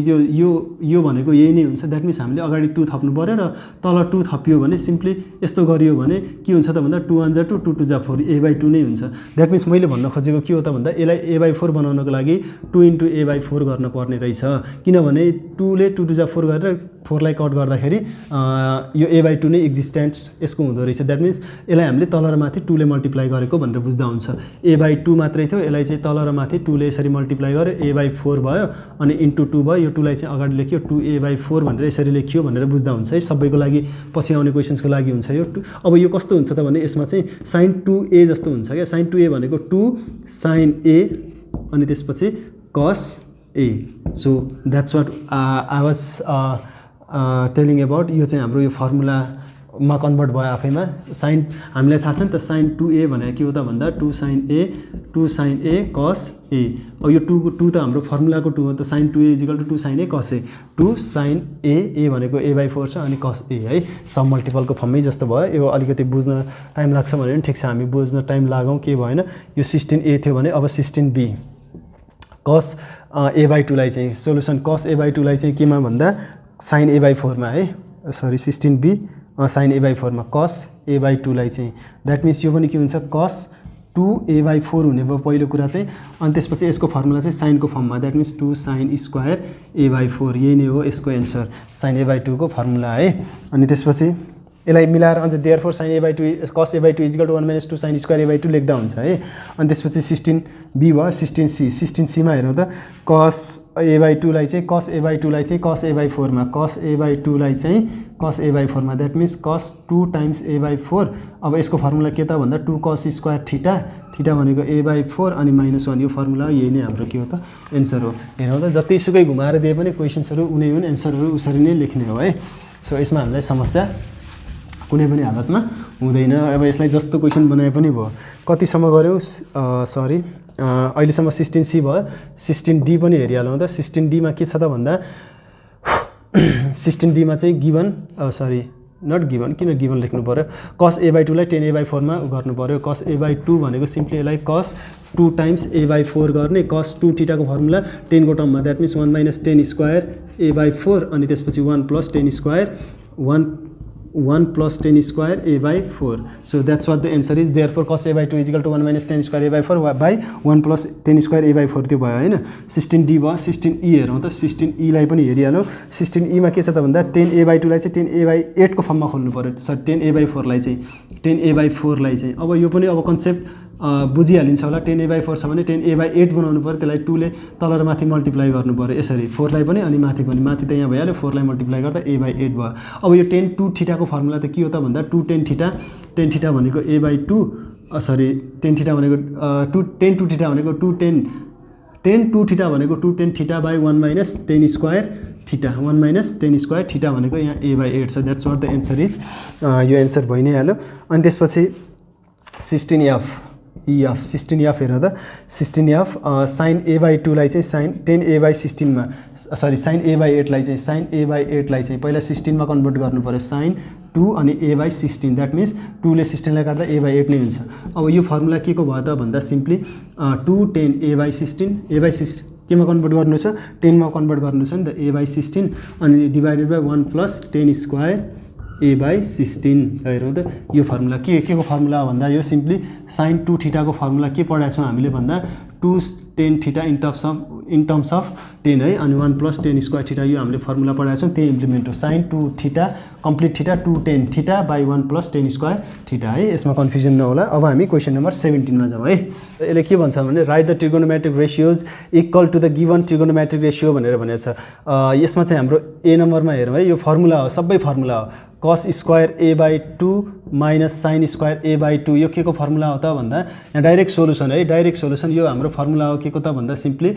यो भनेको यही नै हुन्छ दैट मिन्स हामीले अगाडि 2 थप्नु पर्यो र तल 2 थपियो भने सिम्पली यस्तो गरियो भने के हुन्छ त भन्दा 2 1 जा 2 2 2 जा 4 a/2 नै हुन्छ दैट मिन्स मैले भन्न खोजेको के हो त भन्दा यसलाई a/4 बनाउनको लागि 2 * a/4 गर्न पर्ने रहेछ किनभने 2 ले 2 2 जा 4 गरेर 4 लाई कट गर्दाखेरि यो a/2 नै एक्जिस्टेन्स यसको हुँदो हुँदो रहेछ द्याट मिन्स यसलाई हामीले तल र माथि 2 ले मल्टिप्लाई गरेको भनेर बुझ्दा हुन्छ a/2 मात्रै थियो यसलाई चाहिँ तल र माथि 2 ले यसरी मल्टिप्लाई गर्यो a/4 भयो अनि इन्टु 2 भयो यो 2 लाई चाहिँ अगाडि लेख्यो 2a/4 भनेर यसरी लेखियो भनेर बुझ्दा हुन्छ है सबैको लागि पछि आउने क्वेसन्सको लागि हुन्छ यो अब यो कस्तो हुन्छ त भने यसमा चाहिँ sin 2a जस्तो हुन्छ क्या sin 2a भनेको 2 sin a अनि त्यसपछि cos a so that's what I was telling about यो चाहिँ हाम्रो यो फर्मुलामा कन्भर्ट भयो आफैमा साइन हामीलाई थाहा छ नि त sin 2a भनेको के हो त भन्दा 2 sin a cos a अब यो 2 त हाम्रो फर्मुलाको 2 हो त sin 2a = 2 sin a cos a 2 sin a भनेको a/4 छ अनि cos a है सब मल्टिपलको फर्ममै जस्तो भयो यो अलिकति बुझ्न टाइम लाग्छ भने पनि ठिक छ हामी बुझ्न टाइम लागौँ के भएन यो 16a थियो भने अब 16b cos a/2 लाई चाहिँ सोलुसन cos a/2 लाई चाहिँ केमा भन्दा sin a/4 मा है सरी 16b sin a/4 मा cos a/2 लाई चाहिँ द्याट मिन्स यो पनि के हुन्छ cos 2a/4 हुने भयो पहिलो कुरा चाहिँ अनि त्यसपछि यसको फर्मुला चाहिँ साइनको फर्ममा that means 2 sin square a/4 यही नै हो यसको एन्सर sin a/2 को फर्मुला है अनि त्यसपछि यसलाई मिलाएर अझ therefore sin a/2 cos a/2 = 1 - 2 sin square a/2 लेख्दा हुन्छ है अनि त्यसपछि 16b भयो 16c मा हेरौँ त cos a/2 लाई चाहिँ cos a/2 लाई चाहिँ cos a/4 मा cos a/2 लाई चाहिँ cos a/4 मा that means cos 2 times a/4 अब यसको फर्मुला के त भन्दा 2 cos स्क्वायर थीटा भनेको a/4 अनि -1 यो फर्मुला हो यही नै हाम्रो के हो त एन्सर हो हेरौँ त जतिसुकै घुमाएर दिए पनि क्वेसन्सहरु उनै हुन् एन्सरहरु उसरी नै लेख्ने हो है सो यसमा हामीलाई समस्या कुनै पनि हालतमा हुँदैन अब यसलाई जस्तो क्वेसन बनाए पनि भयो कतिसम्म गर्यौ सरी अहिलेसम्म 16c भयो 16d पनि हेरिहालौँ त 16d मा के छ त भन्दा 16d मा चाहिँ गिवन सरी नट गिवन किन गिवन लेख्नु पर्यो cos a/2 लाई 10a/4 मा गर्नु पर्यो cos a/2 भनेको सिम्पली यसलाई cos 2 times a/4 गर्ने cos 2 थीटा को फर्मुला 10 को टर्ममा द्याट मिन्स 1 - 10 स्क्वायर a/4 अनि त्यसपछि 1 + 10 square 1 + 10 square a/4 so that's what the answer is therefore cos a/2 = 1 - 10 square a/4 by 1 + 10 square a/4 त्यो भयो हैन 16d भयो 16e हेरौँ त 16e लाई पनि हेरिहालौँ 16e मा के छ त भन्दा 10a/2 लाई चाहिँ 10a/8 को फर्ममा खोल्नु पर्यो सरी 10a/4 लाई चाहिँ 10a/4 लाई चाहिँ अब यो पनि अब कन्सेप्ट बुझिहालिन्छ होला 10a/4 छ भने 10a/8 बनाउनु पर्यो त्यसलाई 2 ले तल र माथि मल्टिप्लाई गर्नु पर्यो यसरी 4 लाई पनि अनि माथि पनि माथि त यहाँ भइहाल्यो 4 लाई मल्टिप्लाई गर्दा a/8 भयो अब यो 10 2 थीटा को फर्मुला त के हो त भन्दा 2 10 थीटा भनेको a/2 सरी 10 थीटा भनेको 2 10 2 थीटा भनेको 2 10 10 2 थीटा भनेको 2 10 theta by 1 - 10 square theta 1 - 10 square theta भनेको यहाँ a/8 छ that's what the answer is यो एन्सर भइ नै हाल्यो अनि त्यसपछि 16f हेर त 16f sin a/2 लाई चाहिँ sin 10a/16 मा सरी sin a/8 लाई चाहिँ पहिला 16 मा कन्भर्ट गर्नु पर्यो sin 2 अनि a/16 द्याट मिन्स 2 ले 16 लाई काट्दा a/8 नै हुन्छ अब यो फर्मुला के को भयो त भन्दा सिम्पली 2 10 a/16 केमा कन्भर्ट गर्नु छ 10 मा कन्भर्ट गर्नु छ नि त a/16 अनि डिवाइडेड बाइ 1 + 10 स्क्वायर a/16 हेरौँ त यो फर्मुला के को फर्मुला हो भन्दा यो सिम्पली sin 2 थीटा को फर्मुला के पढाएको छौँ हामीले भन्दा 2 10 थीटा इन टर्म्स अफ 10 है अनि 1 + 10 स्क्वायर थीटा यो हामीले फर्मुला पढाएको छौँ त्यही इम्प्लिमेन्ट हो sin 2 theta complete theta 2 10 theta by 1 + 10 square theta है यसमा कन्फ्युजन नहोला अब हामी क्वेसन नम्बर 17 मा जाउँ है यसले के भन्छ भने right the trigonometric ratios equal to the given trigonometric ratio भनेर भनेको छ यसमा चाहिँ हाम्रो ए नम्बरमा हेरौँ है यो फर्मुला हो सबै फर्मुला हो cos square a/2 - sin square a/2 यो के को फर्मुला हो त भन्दा यहाँ डाइरेक्ट सोलुसन है डाइरेक्ट सोलुसन यो हाम्रो फर्मुला हो के को त भन्दा सिम्पली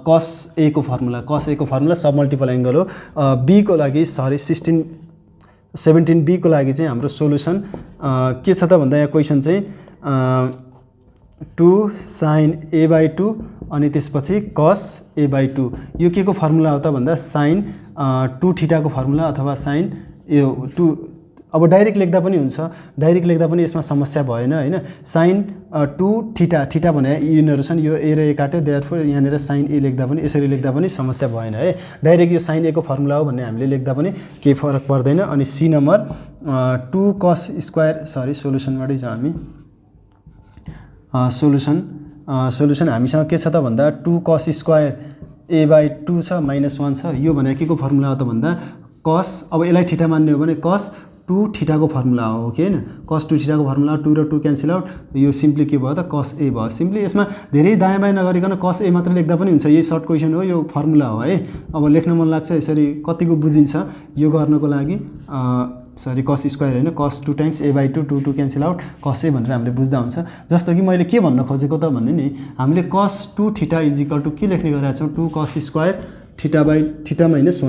cos a को फर्मुला सब मल्टिपल एंगल हो b को लागि सरी 17b को लागि चाहिँ हाम्रो सोलुसन के छ त भन्दा यहाँ क्वेशन चाहिँ 2 sin a/2 अनि त्यसपछि cos a/2 यो के को फर्मुला हो त भन्दा sin 2 थीटा को फर्मुला अथवा sin यो 2 अब डाइरेक्ट लेख्दा पनि हुन्छ डाइरेक्ट लेख्दा पनि यसमा समस्या भएन हैन sin 2 थीटा भने यिनीहरु छन् यो a र a काट्यो देयरफोर यहाँनेर sin a लेख्दा पनि यसरी लेख्दा पनि समस्या भएन है डाइरेक्ट यो sin a को फर्मुला हो भन्ने हामीले लेख्दा पनि केही फरक पर्दैन अनि C number 2 cos square sorry सोलुसनबाटै जाउँ हामी सोलुसन हामीसँग के छ त भन्दा 2 cos स्क्वायर a/2 छ -1 छ यो भनेको के को फर्मुला हो त भन्दा cos अब यसलाई थीटा मान्ने हो भने cos 2 थीटाको फर्मुला हो कि हैन cos 2 थीटाको फर्मुला 2 र 2 क्यान्सल आउट यो सिम्पली के भयो त cos a भयो सिम्पली यसमा धेरै दायाँ बायाँ नगरिकन cos a मात्र लेख्दा पनि हुन्छ यही सर्ट क्वेशन हो यो फर्मुला हो है अब लेख्न मन लाग्छ यसरी कतिको बुझिन्छ यो गर्नको लागि सरी cos स्क्वायर हैन cos 2 times a/2 2 2 cancel out cos a भनेर हामीले बुझ्दा हुन्छ जस्तो कि मैले के भन्न खोजेको त भन्ने नि हामीले cos 2 थीटा = के लेख्ने गरेका छौं 2 cos स्क्वायर थीटा माइनस 1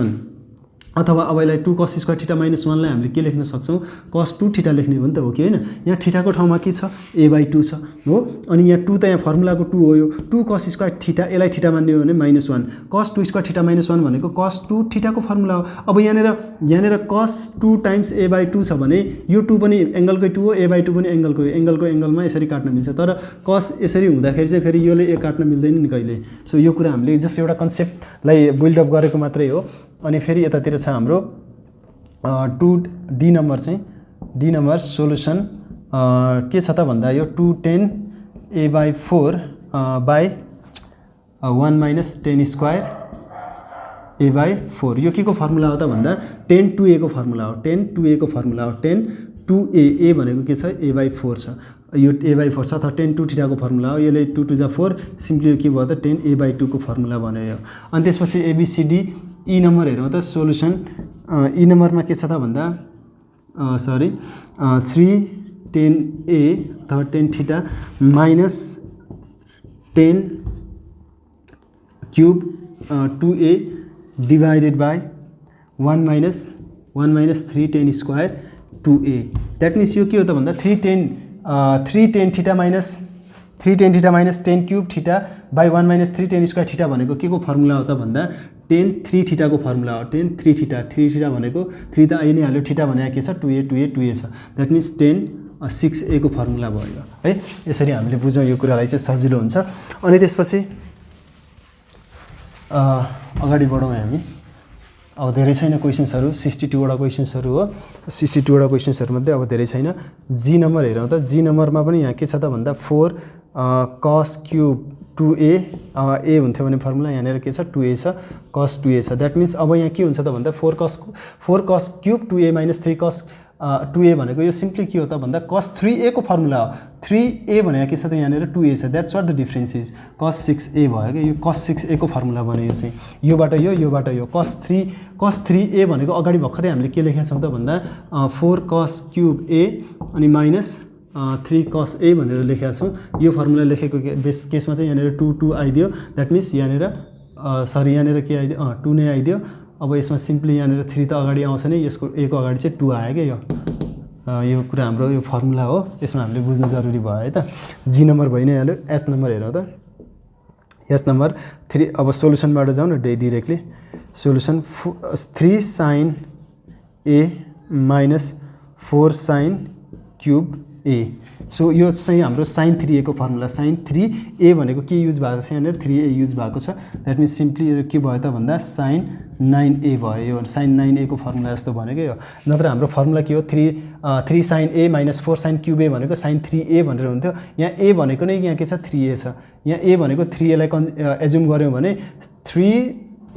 अथवा अब यसलाई 2 cos स्क्वायर थीटा माइनस 1 लाई हामीले के लेख्न सक्छौं cos 2 थीटा लेख्ने हो नि त हो कि हैन यहाँ थीटाको ठाउँमा के छ a/2 छ हो अनि यहाँ 2 त यहाँ फर्मुलाको 2 हो यो 2 cos स्क्वायर थीटा यसलाई थीटा मान्ने हो भने -1 cos 2 स्क्वायर थीटा -1 भनेको cos 2 थीटाको फर्मुला हो अब यहाँनेर cos 2 टाइम्स a/2 छ भने यो 2 पनि एंगलकै 2 हो a/2 पनि एंगलको एंगलमा यसरी काट्न मिल्छ तर cos यसरी हुँदाखेरि चाहिँ फेरि योले a काट्न मिल्दैन नि कहिले सो यो कुरा हामीले जस्ट एउटा कन्सेप्टलाई बिल्ड अप गरेको मात्रै हो अनि फेरि यतातिर छ हाम्रो 2d नम्बर सोलुसन के छ त भन्दा यो 210 a/4 बाइ 1 - 10 स्क्वायर a/4 यो के को फर्मुला हो त भन्दा 10 2a को फर्मुला हो 10 2a को फर्मुला हो 10 2a भनेको के छ a/4 छ यो a/4 छ अथवा 10 2 थीटाको फर्मुला हो यसले 2 2 जा 4 सिम्पली के भयो त 10 a/2 को फर्मुला बन्यो यो अनि त्यसपछि ABCD ई नम्बर हेरौँ त सोलुसन ई नम्बरमा के छ त भन्दा सरी 3 10a अथवा 10 theta minus 10 cube 2a divided by 1 minus 3 10 square 2a that means यो के हो त भन्दा 3 10 theta minus 10 cube theta by 1 minus 3 10 square theta भनेको के को फर्मुला हो त भन्दा 10 3 थीटाको फर्मुला हो 10 3 थीटा भनेको 3 त आइ नै हाल्यो थीटा भनेको के छ 2a छ दैट मिन्स 10 6a को फर्मुला भयो है यसरी हामीले बुझौँ यो कुरालाई चाहिँ सजिलो हुन्छ अनि त्यसपछि अगाडि बढौँ हामी अब धेरै छैन क्वेशन्सहरु 62 वटा क्वेशन्सहरु हो 62 वटा क्वेशन्सहरु मध्ये अब धेरै छैन जी नम्बर हेरौँ त जी नम्बरमा पनि यहाँ के छ त भन्दा 4 cos क्यूब 2a a हुन्थ्यो भने फर्मुला यहाँनेर के छ 2a छ cos 2a छ दैट मिन्स अब यहाँ के हुन्छ त भन्दा 4 cos cube 2a - 3 cos 2a भनेको यो सिम्पली के हो त भन्दा cos 3a को फर्मुला हो 3a भनेको के छ त यहाँनेर 2a छ that's what the difference is cos 6a भयो के यो cos 6a को फर्मुला बन्यो यो चाहिँ योबाट यो cos 3a भनेको अगाडि भर्खरै हामीले के लेखेका छौं त भन्दा 4 cos क्यूब a अनि माइनस 3 cos a भनेर लेखेका छौं यो फर्मुला लेखेको बेस केसमा चाहिँ यहाँनेर 2 आइदियो दैट मिन्स यहाँनेर सरी यहाँनेर के आइदियो 2 नै आइदियो अब यसमा सिम्पली यहाँनेर 3 त अगाडि आउँछ नि यसको a को अगाडि चाहिँ 2 आयो के यो कुरा हाम्रो यो फर्मुला हो यसमा हामीले बुझ्नु जरुरी भयो है त जी नम्बर भइ नै हाल्यो एच नम्बर हेरौँ त एच नम्बर 3 अब सोलुसनबाट जाउँ न directly solution 3 sin a minus 4 sin cube a so यो चाहिँ हाम्रो sin 3a को फर्मुला sin 3a भनेको के युज भएको छ यहाँनेर 3a युज भएको छ दैट मिन्स सिम्पली के भयो त भन्दा sin 9a भयो यो sin 9a को फर्मुला जस्तो भनेको यो नत्र हाम्रो फर्मुला के हो 3 sin a minus 4 sin cube a भनेको sin 3a भनेर हुन्थ्यो यहाँ a भनेको नै यहाँ के छ 3a छ यहाँ a भनेको 3a लाई एज्युम गर्यौं भने 3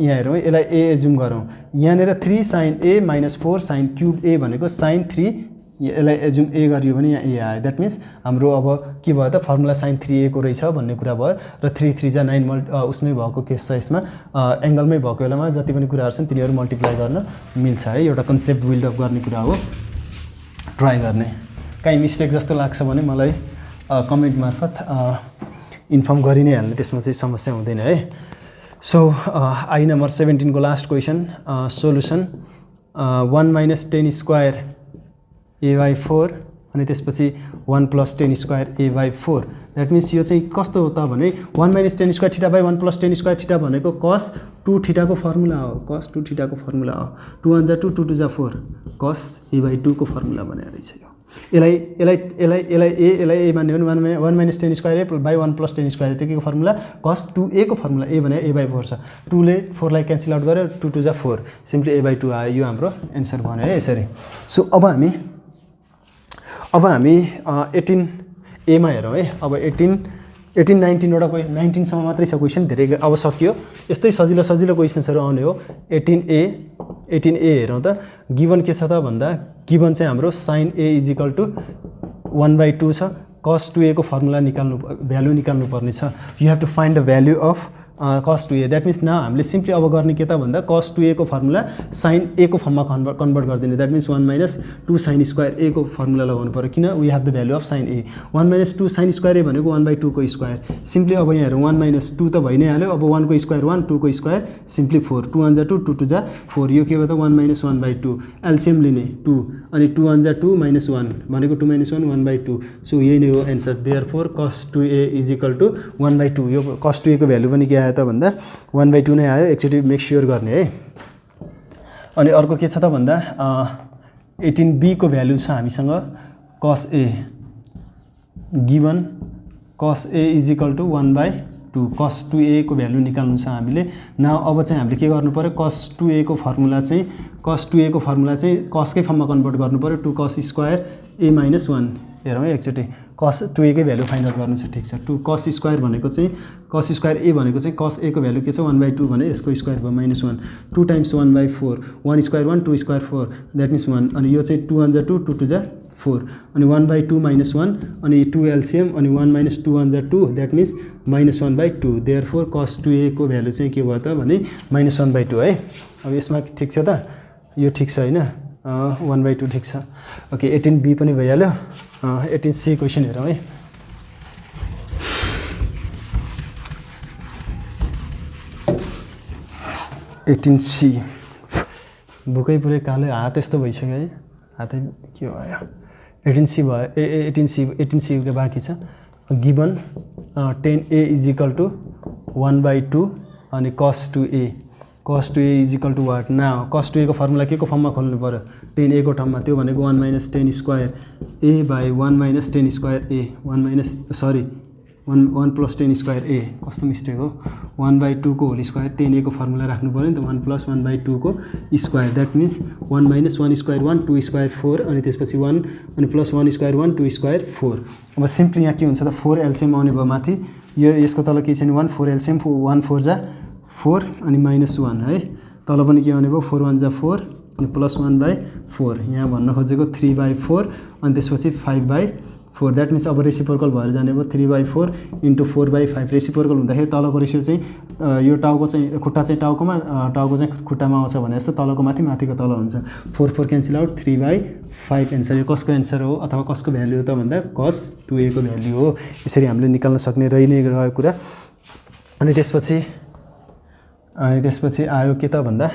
यहाँ हेरौँ यसलाई a एज्युम गरौँ यहाँनेर 3 sin a minus 4 sin cube a भनेको sin 3 यसलाई एज्युम a गरियो भने यहाँ a आयो दैट मिन्स हाम्रो अब के भयो त फर्मुला sin 3a को रहेछ भन्ने कुरा भयो र 3 3 जा 9 उसमै भएको केस छ यसमा एंगलमै भएको बेलामा जति पनि कुराहरु छन् तिनीहरु मल्टिप्लाई गर्न मिल्छ है एउटा कन्सेप्ट बिल्ड अप गर्ने कुरा हो ट्राई गर्ने काई मिस्टेक जस्तो लाग्छ भने मलाई कमेन्ट मार्फत इन्फर्म गरि नै हाल्नु त्यसमा चाहिँ समस्या हुँदैन है सो आई नम्बर 17 को last question solution 1 - 10 square a/4 अनि त्यसपछि 1 + 10 स्क्वायर a/4 दैट मिन्स यो चाहिँ कस्तो हो त भने 1 - 10 square theta by 1 + 10 square theta भनेको cos 2 थीटा को फर्मुला हो cos 2 थीटा को फर्मुला हो 2 1 जा 2 2 2 जा 4 cos a/2 को फर्मुला बनेर रहेछ यो यसलाई a मान्यो भने 1 - 10 स्क्वायर a बाइ 1 + 10 स्क्वायर त्यो के को फर्मुला cos 2a को फर्मुला a भने a/4 छ 2 ले 4 लाई क्यान्सल आउट गर्यो 2 2 जा 4 सिम्पली a/2 आयो यो हाम्रो आन्सर बन्यो है यसरी सो अब हामी 18a मा हेरौँ है अब 18 19 वटा 19 सम्म मात्रै छ क्वेशन धेरै अब सकियो यस्तै सजिलो क्वेशन्सहरु आउने हो 18a 18a हेरौँ त गिभन के छ त भन्दा गिभन चाहिँ हाम्रो sin a इजिकल टु 1/2 छ cos 2a को फर्मुला भ्यालु निकाल्नु पर्ने छ you have to find the value of cos 2a that means now हामीले सिम्पली अब गर्ने के त भन्दा cos 2a को फर्मुला sin a को फर्ममा कन्भर्ट गरिदिने that means 1 - 2 sin square a को फर्मुला लगाउनु पर्यो किन we have the value of sin a 1 - 2 sin square a भनेको 1/2 को स्क्वायर सिम्पली अब यहाँ हेरौँ 1 - 2 त भइ नै हाल्यो अब 1 को स्क्वायर 1 2 को स्क्वायर सिम्पली 4 2 1 जा 2 2 2 जा 4 यो के भयो त 1 - 1/2 एलसीएम लिने 2 अनि 2 1 जा 2 -1 भनेको 2 - 1 1/2 सो यही नै हो answer therefore cos 2a equal to 1/2 यो cos 2a को भ्यालु पनि के आयो त भन्दा 1/2 नै आयो एकचोटि मेक स्योर गर्ने है अनि अर्को के छ त भन्दा 18b को भ्यालु छ हामीसँग cos a given cos a equal to 1/2 cos 2a को भ्यालु निकाल्नु छ हामीले नाउ अब चाहिँ हामीले के गर्नु पर्यो cos 2a को फर्मुला चाहिँ cos कै फर्ममा कन्भर्ट गर्नु पर्यो 2 cos स्क्वायर a - 1 हेरौँ है एकचोटि cos 2a कै भ्यालु फाइन्ड आउट गर्नु छ ठिक छ 2 cos स्क्वायर भनेको चाहिँ cos स्क्वायर a भनेको चाहिँ cos a को भ्यालु के छ 1/2 भने यसको स्क्वायर भयो -1 2 times 1/4 1 square 1 2 square 4 that means 1 अनि यो चाहिँ 2 1 जा 2 2 2 जा 4 अनि 1/2 -1 अनि 2 एलसीएम अनि 1 - 2 1 जा 2 that means -1/2 therefore cos 2a को भ्यालु चाहिँ के भयो त भने -1/2 है अब यसमा ठिक छ त यो ठिक छ हैन 1/2 ठिक छ ओके 18b पनि भइहाल्यो 18c क्वेसन हेरौँ है एटिन बुकै पुरै कालो हात यस्तो भइसक्यो है हातै के भयो 18c भयो 18c को बाँकी छ गिभन 10a इजिकल टु 1/2 अनि cos 2a equal to what now cos 2a को फर्मुला के को फर्ममा खोल्नु पर्यो 10a को ठाउँमा त्यो भनेको 1 - 10 square a by 1 - 10 square a 1 + 10 square a कस्तो मिस्टेक हो 1/2 को होल स्क्वायर 10a को फर्मुला राख्नु पर्यो नि त 1 + 1/2 को square that means 1 - 1 square 1 2 square 4 अनि त्यसपछि 1 अनि +1 स्क्वायर 1 2 स्क्वायर 4 अब सिम्पली यहाँ के हुन्छ त 4 एलसीएम आउने भयो माथि यो यसको तल के छैन 1 4 एलसीएम 1 4 जा 4 अनि -1 है तल पनि के आउने भयो 4 1 जा 4 अनि +1/4 यहाँ भन्न खोजेको 3/4 अनि त्यसपछि 5/4 द्याट मिन्स अब रेसिप्रोकल भएर जाने भयो 3/4 × 4/5 रेसिप्रोकल हुँदाखेरि तलको रेसियो चाहिँ यो टाउको चाहिँ खुट्टा चाहिँ टाउकोमा टाउको चाहिँ खुट्टामा आउँछ भने जस्तो तलको माथि माथिको तल हुन्छ 4 4 क्यान्सल आउट 3/5 एन्सर यो कसको एन्सर हो अथवा कसको भ्यालु हो त भन्दा cos 2a को भ्यालु हो यसरी हामीले निकाल्न सक्ने रहि नै रहेको कुरा अनि त्यसपछि आयो के त भन्दा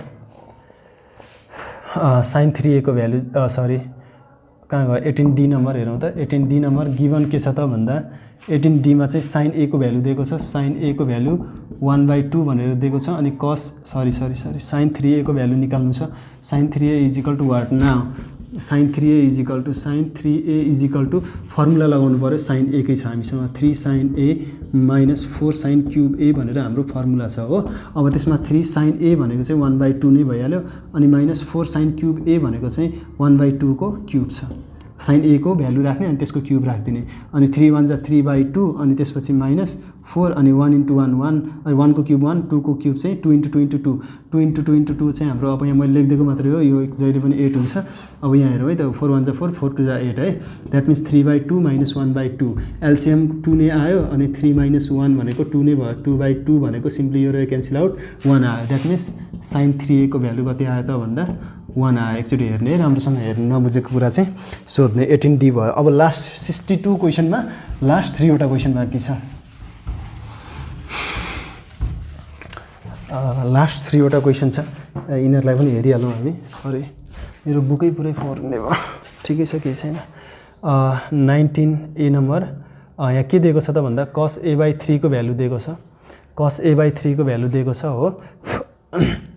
sin 3a को भ्यालु सरी कहाँ गयो 18d नम्बर हेरौँ त 18d नम्बर गिभन के छ त भन्दा 18d मा चाहिँ sin a को भ्यालु दिएको छ sin a को भ्यालु 1/2 भनेर दिएको छ अनि cos sin 3a को भ्यालु निकाल्नु छ sin 3a equal to what now sin 3a equal to formula लगाउनु पर्यो sin a कै छ हामीसँग 3 sin a - 4 sin cube a भनेर हाम्रो फर्मुला छ हो अब त्यसमा 3 sin a भनेको चाहिँ 1/2 नै भइहाल्यो अनि -4 sin क्युब a भनेको चाहिँ 1/2 को क्युब छ sin a को भ्यालु राख्ने अनि त्यसको क्युब राखिदिने अनि 3 1 जा 3/2 अनि त्यसपछि -4 अनि 1 × 1 1 अनि 1 को क्युब 1 2 को क्युब चाहिँ 2 × 2 × 2 2 × 2 × 2 चाहिँ हाम्रो अब यहाँ मैले लेखिदिएको मात्रै हो यो जहिले पनि 8 हुन्छ अब यहाँ हेरौँ है त 4 1 जा 4 4 2 जा 8 है द्याट मिन्स 3/2 - 1/2 एलसीएम 2 नै आयो अनि 3 - 1 भनेको 2 नै भयो 2/2 भनेको सिम्पली यो रह्यो क्यान्सल आउट 1 आयो द्याट मिन्स sin 3a को भ्यालु कति आयो त भन्दा 1 आयो एकचोटि हेर्ने राम्रोसँग हेर्नु नबुझेको कुरा चाहिँ सोध्ने 18d भयो अब लास्ट 62 क्वेसनमा लास्ट 3 वटा क्वेसन बाँकी छ लास्ट 3 वटा क्वेसन छ यिनीहरूलाई पनि हेरिहालौँ हामी सरी मेरो बुकै पुरै फोर्ने भयो ठिकै छ केही छैन 19a नम्बर यहाँ के दिएको छ त भन्दा cos a/3 को भ्यालु दिएको छ cos a/3 को भ्यालु दिएको छ हो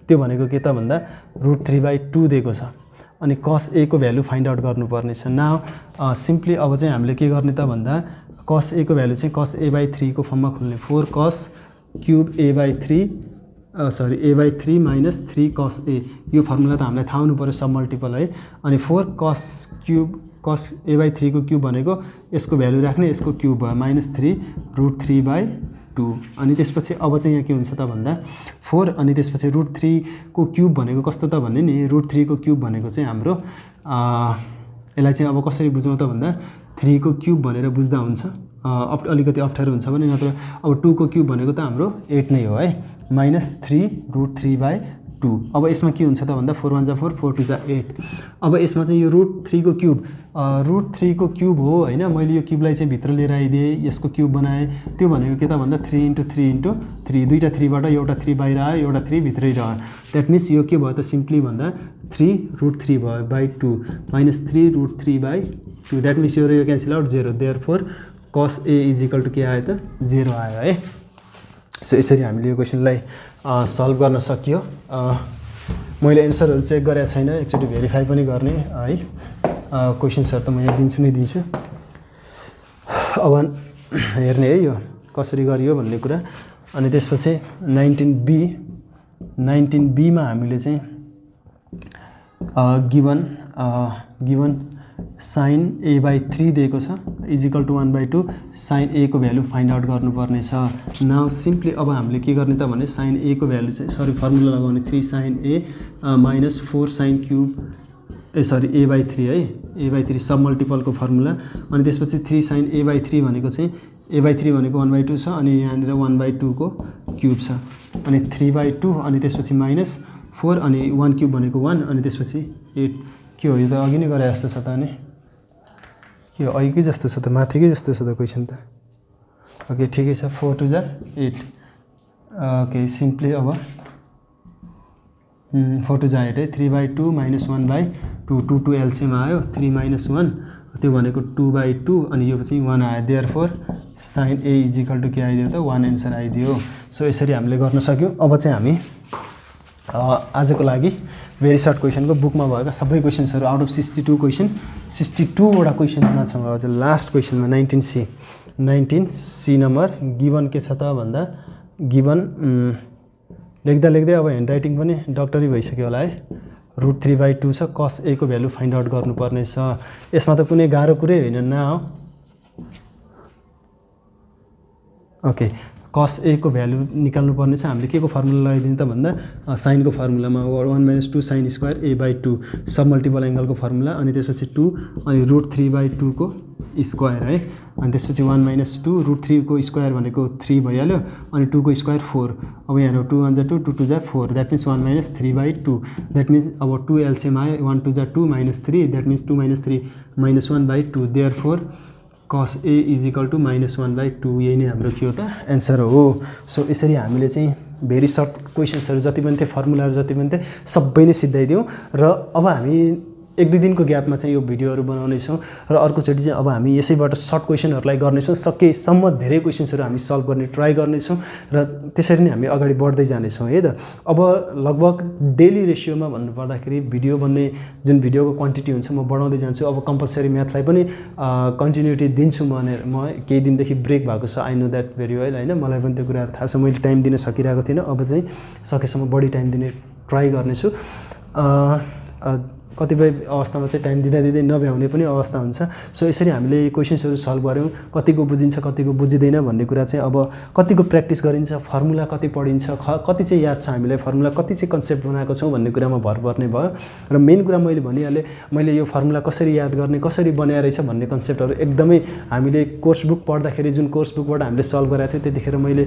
त्यो भनेको के त भन्दा √3/2 दिएको छ अनि cos a को भ्यालु फाइन्ड आउट गर्नुपर्ने छ नाउ सिम्पली अब चाहिँ हामीले के गर्ने त भन्दा cos a को भ्यालु चाहिँ cos a/3 को फर्ममा खोल्ने 4 cos cube a/3 a/3 - 3 cos a यो फर्मुला त हामीलाई थाहा हुनु पर्यो सब मल्टिपल है अनि 4 cos a/3 को क्युब भनेको यसको भ्यालु राख्ने यसको क्युब भयो -3 √3/2 2 अनि त्यसपछि अब चाहिँ यहाँ के हुन्छ त भन्दा 4 अनि त्यसपछि √3 को क्युब भनेको कस्तो त भन्ने नि √3 को क्युब भनेको चाहिँ हाम्रो यसलाई चाहिँ अब कसरी बुझौँ त भन्दा 3 को क्युब भनेर बुझ्दा हुन्छ अलिकति अप्ठ्यारो हुन्छ भने नत्र अब 2 को क्युब भनेको त हाम्रो 8 नै हो है -3 √3/2 अब यसमा के हुन्छ त भन्दा 4 1 जा 4 4 2 जा 8 अब यसमा चाहिँ यो √3 को क्युब √3 को क्युब हो हैन मैले यो क्युबलाई चाहिँ भित्र लिएर आइदिए यसको क्युब बनाए त्यो भनेको के त भन्दा 3 * 3 * 3 दुईटा 3 बाट एउटा 3 बाहिर आयो एउटा 3 भित्रै रह्यो दैट मिन्स यो के भयो त सिम्पली भन्दा 3 √3 भयो /2 -3 √3/2 दैट मिन्स यो cancel out 0 therefore cos a = के आयो त 0 आयो है सो यसरी हामीले यो क्वेशनलाई सल्भ गर्न सकियो मैले एन्सरहरु चेक गरेको छैन एकचोटी भेरिफाई पनि गर्ने है क्वेशन्सहरु त म यहाँ दिन्छु अब हेर्ने है यो कसरी गरियो भन्ने कुरा अनि त्यसपछि 19b मा हामीले चाहिँ गिवन sin a/3 दिएको छ = 1/2 sin a को भ्यालु फाइन्ड आउट गर्नुपर्ने छ नाउ सिम्पली अब हामीले के गर्ने त भने sin a को भ्यालु चाहिँ सरी फर्मुला लगाउने 3 sin a - 4 sin cube a/3 है a/3 सब मल्टिपलको फर्मुला अनि त्यसपछि 3 sin a/3 भनेको चाहिँ a/3 भनेको 1/2 छ अनि यहाँनिर 1/2 को क्युब छ अनि 3/2 अनि त्यसपछि -4 अनि 1 क्युब भनेको 1 अनि त्यसपछि 8 के हो यो त अघि नै गरे जस्तो छ त अनि के हो अघिकै जस्तो छ त माथिकै जस्तो छ त क्वेशन त ओके ठिकै छ 4 2 जा 8 ओके सिम्पली अब 4 2 जा 8 है 3/2 - 1/2 2 2 एलसीएम आयो 3 - 1 त्यो भनेको 2/2 अनि यो चाहिँ 1 आयो देयरफोर sin a = के आइदियो त 1 आन्सर आइदियो सो यसरी हामीले गर्न सक्यौं अब चाहिँ हामी आजको लागि भेरी सर्ट क्वेशनको बुकमा भएका सबै क्वेशन्सहरु आउट अफ 62 क्वेशन 62 वटा क्वेशनमा छ अझ लास्ट क्वेशनमा 19C नम्बर गिवन के छ त भन्दा गिवन लेख्दै अब ह्यान्डराइटिङ पनि डक्टरी भइसक्यो होला है √3/2 छ cos a को भ्यालु फाइन्ड आउट गर्नुपर्ने छ यसमा त कुनै गाह्रो कुरै हैन न हो ओके cos a को भ्यालु निकाल्नु पर्ने छ हामीले के को फर्मुला लगाइदिनु त भन्दा sin को फर्मुलामा 1 - 2 sin स्क्वायर a/2 सब मल्टिपल एंगल को फर्मुला अनि त्यसपछि 2 अनि √3/2 को स्क्वायर है अनि त्यसपछि 1 - 2 √3 को स्क्वायर भनेको 3 भइहाल्यो अनि 2 को स्क्वायर 4 अब यहाँ 2 1 जा 2 2 2 जा 4 दैट मिन्स 1 - 3/2 दैट मिन्स अब 2 एलसीएम आयो 1 2 जा 2 -3 that means 2 - 3 -1/2 therefore cos a = -1/2 यही नै हाम्रो के हो त आन्सर हो सो यसरी हामीले चाहिँ भेरी सर्ट क्वेशन्सहरु जति पनि थिए फर्मुलाहरु जति पनि थिए सबै नै सिद्धाइदियौ र अब हामी 1-2 दिनको ग्यापमा चाहिँ यो भिडियोहरु बनाउने छौं र अर्को चोटी चाहिँ अब हामी यसैबाट सर्ट क्वेशनहरुलाई गर्ने छौं सकेसम्म धेरै क्वेशन्सहरु हामी सल्भ गर्ने ट्राई गर्ने छौं र त्यसरी नै हामी अगाडि बढ्दै जाने छौं है त अब लगभग डेली रेशियोमा भन्नु पर्दाखेरि भिडियो बन्ने जुन भिडियोको क्वान्टिटी हुन्छ म बढाउँदै जान्छु अब कम्पलसरी म्याथलाई पनि कन्टिन्युटी दिन्छु भनेर म केही दिनदेखि ब्रेक भएको छ I know that very well हैन मलाई पनि त्यो कुराहरु थाहा छ मैले टाइम दिन सकिरहेको थिएन अब चाहिँ सकेसम्म बढी टाइम दिने ट्राई गर्ने छु कतिपय अवस्थामा चाहिँ टाइम दिँदै नभ्याउने पनि अवस्था हुन्छ सो यसरी हामीले क्वेशन्सहरु सल्भ गर्यौं कतिको बुझिन्छ कतिको बुझिदैन भन्ने कुरा चाहिँ अब कतिको प्र्याक्टिस गरिन्छ फर्मुला कति पढिन्छ कति चाहिँ याद छ हामीलाई फर्मुला कति चाहिँ कन्सेप्ट बनाएको छौं भन्ने कुरामा भर पर्ने भयो र मेन कुरा मैले भनिहाले मैले यो फर्मुला कसरी याद गर्ने कसरी बनाएर रहेछ भन्ने कन्सेप्टहरु एकदमै हामीले कोर्स बुक पढ्दाखेरि जुन कोर्स बुकबाट हामीले सल्भ गराएको थियो त्यतिखेर मैले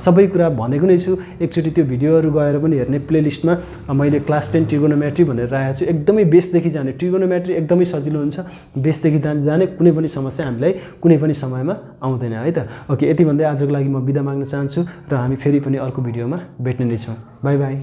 सबै कुरा भनेको नै छु एकचोटी त्यो भिडियोहरु गएर पनि हेर्ने प्लेलिस्टमा मैले क्लास 10 ट्रिगोनोमेट्री भनेर राखेको छु एकदमै बेसदेखि जाने ट्रिगोनोमेट्री एकदमै सजिलो हुन्छ बेसदेखि जाने कुनै पनि समस्या हामीलाई कुनै पनि समयमा आउँदैन है त ओके यति भन्दै आजको लागि म बिदा माग्न चाहन्छु र हामी फेरि पनि अर्को भिडियोमा भेट्ने नै छौं बाइ बाइ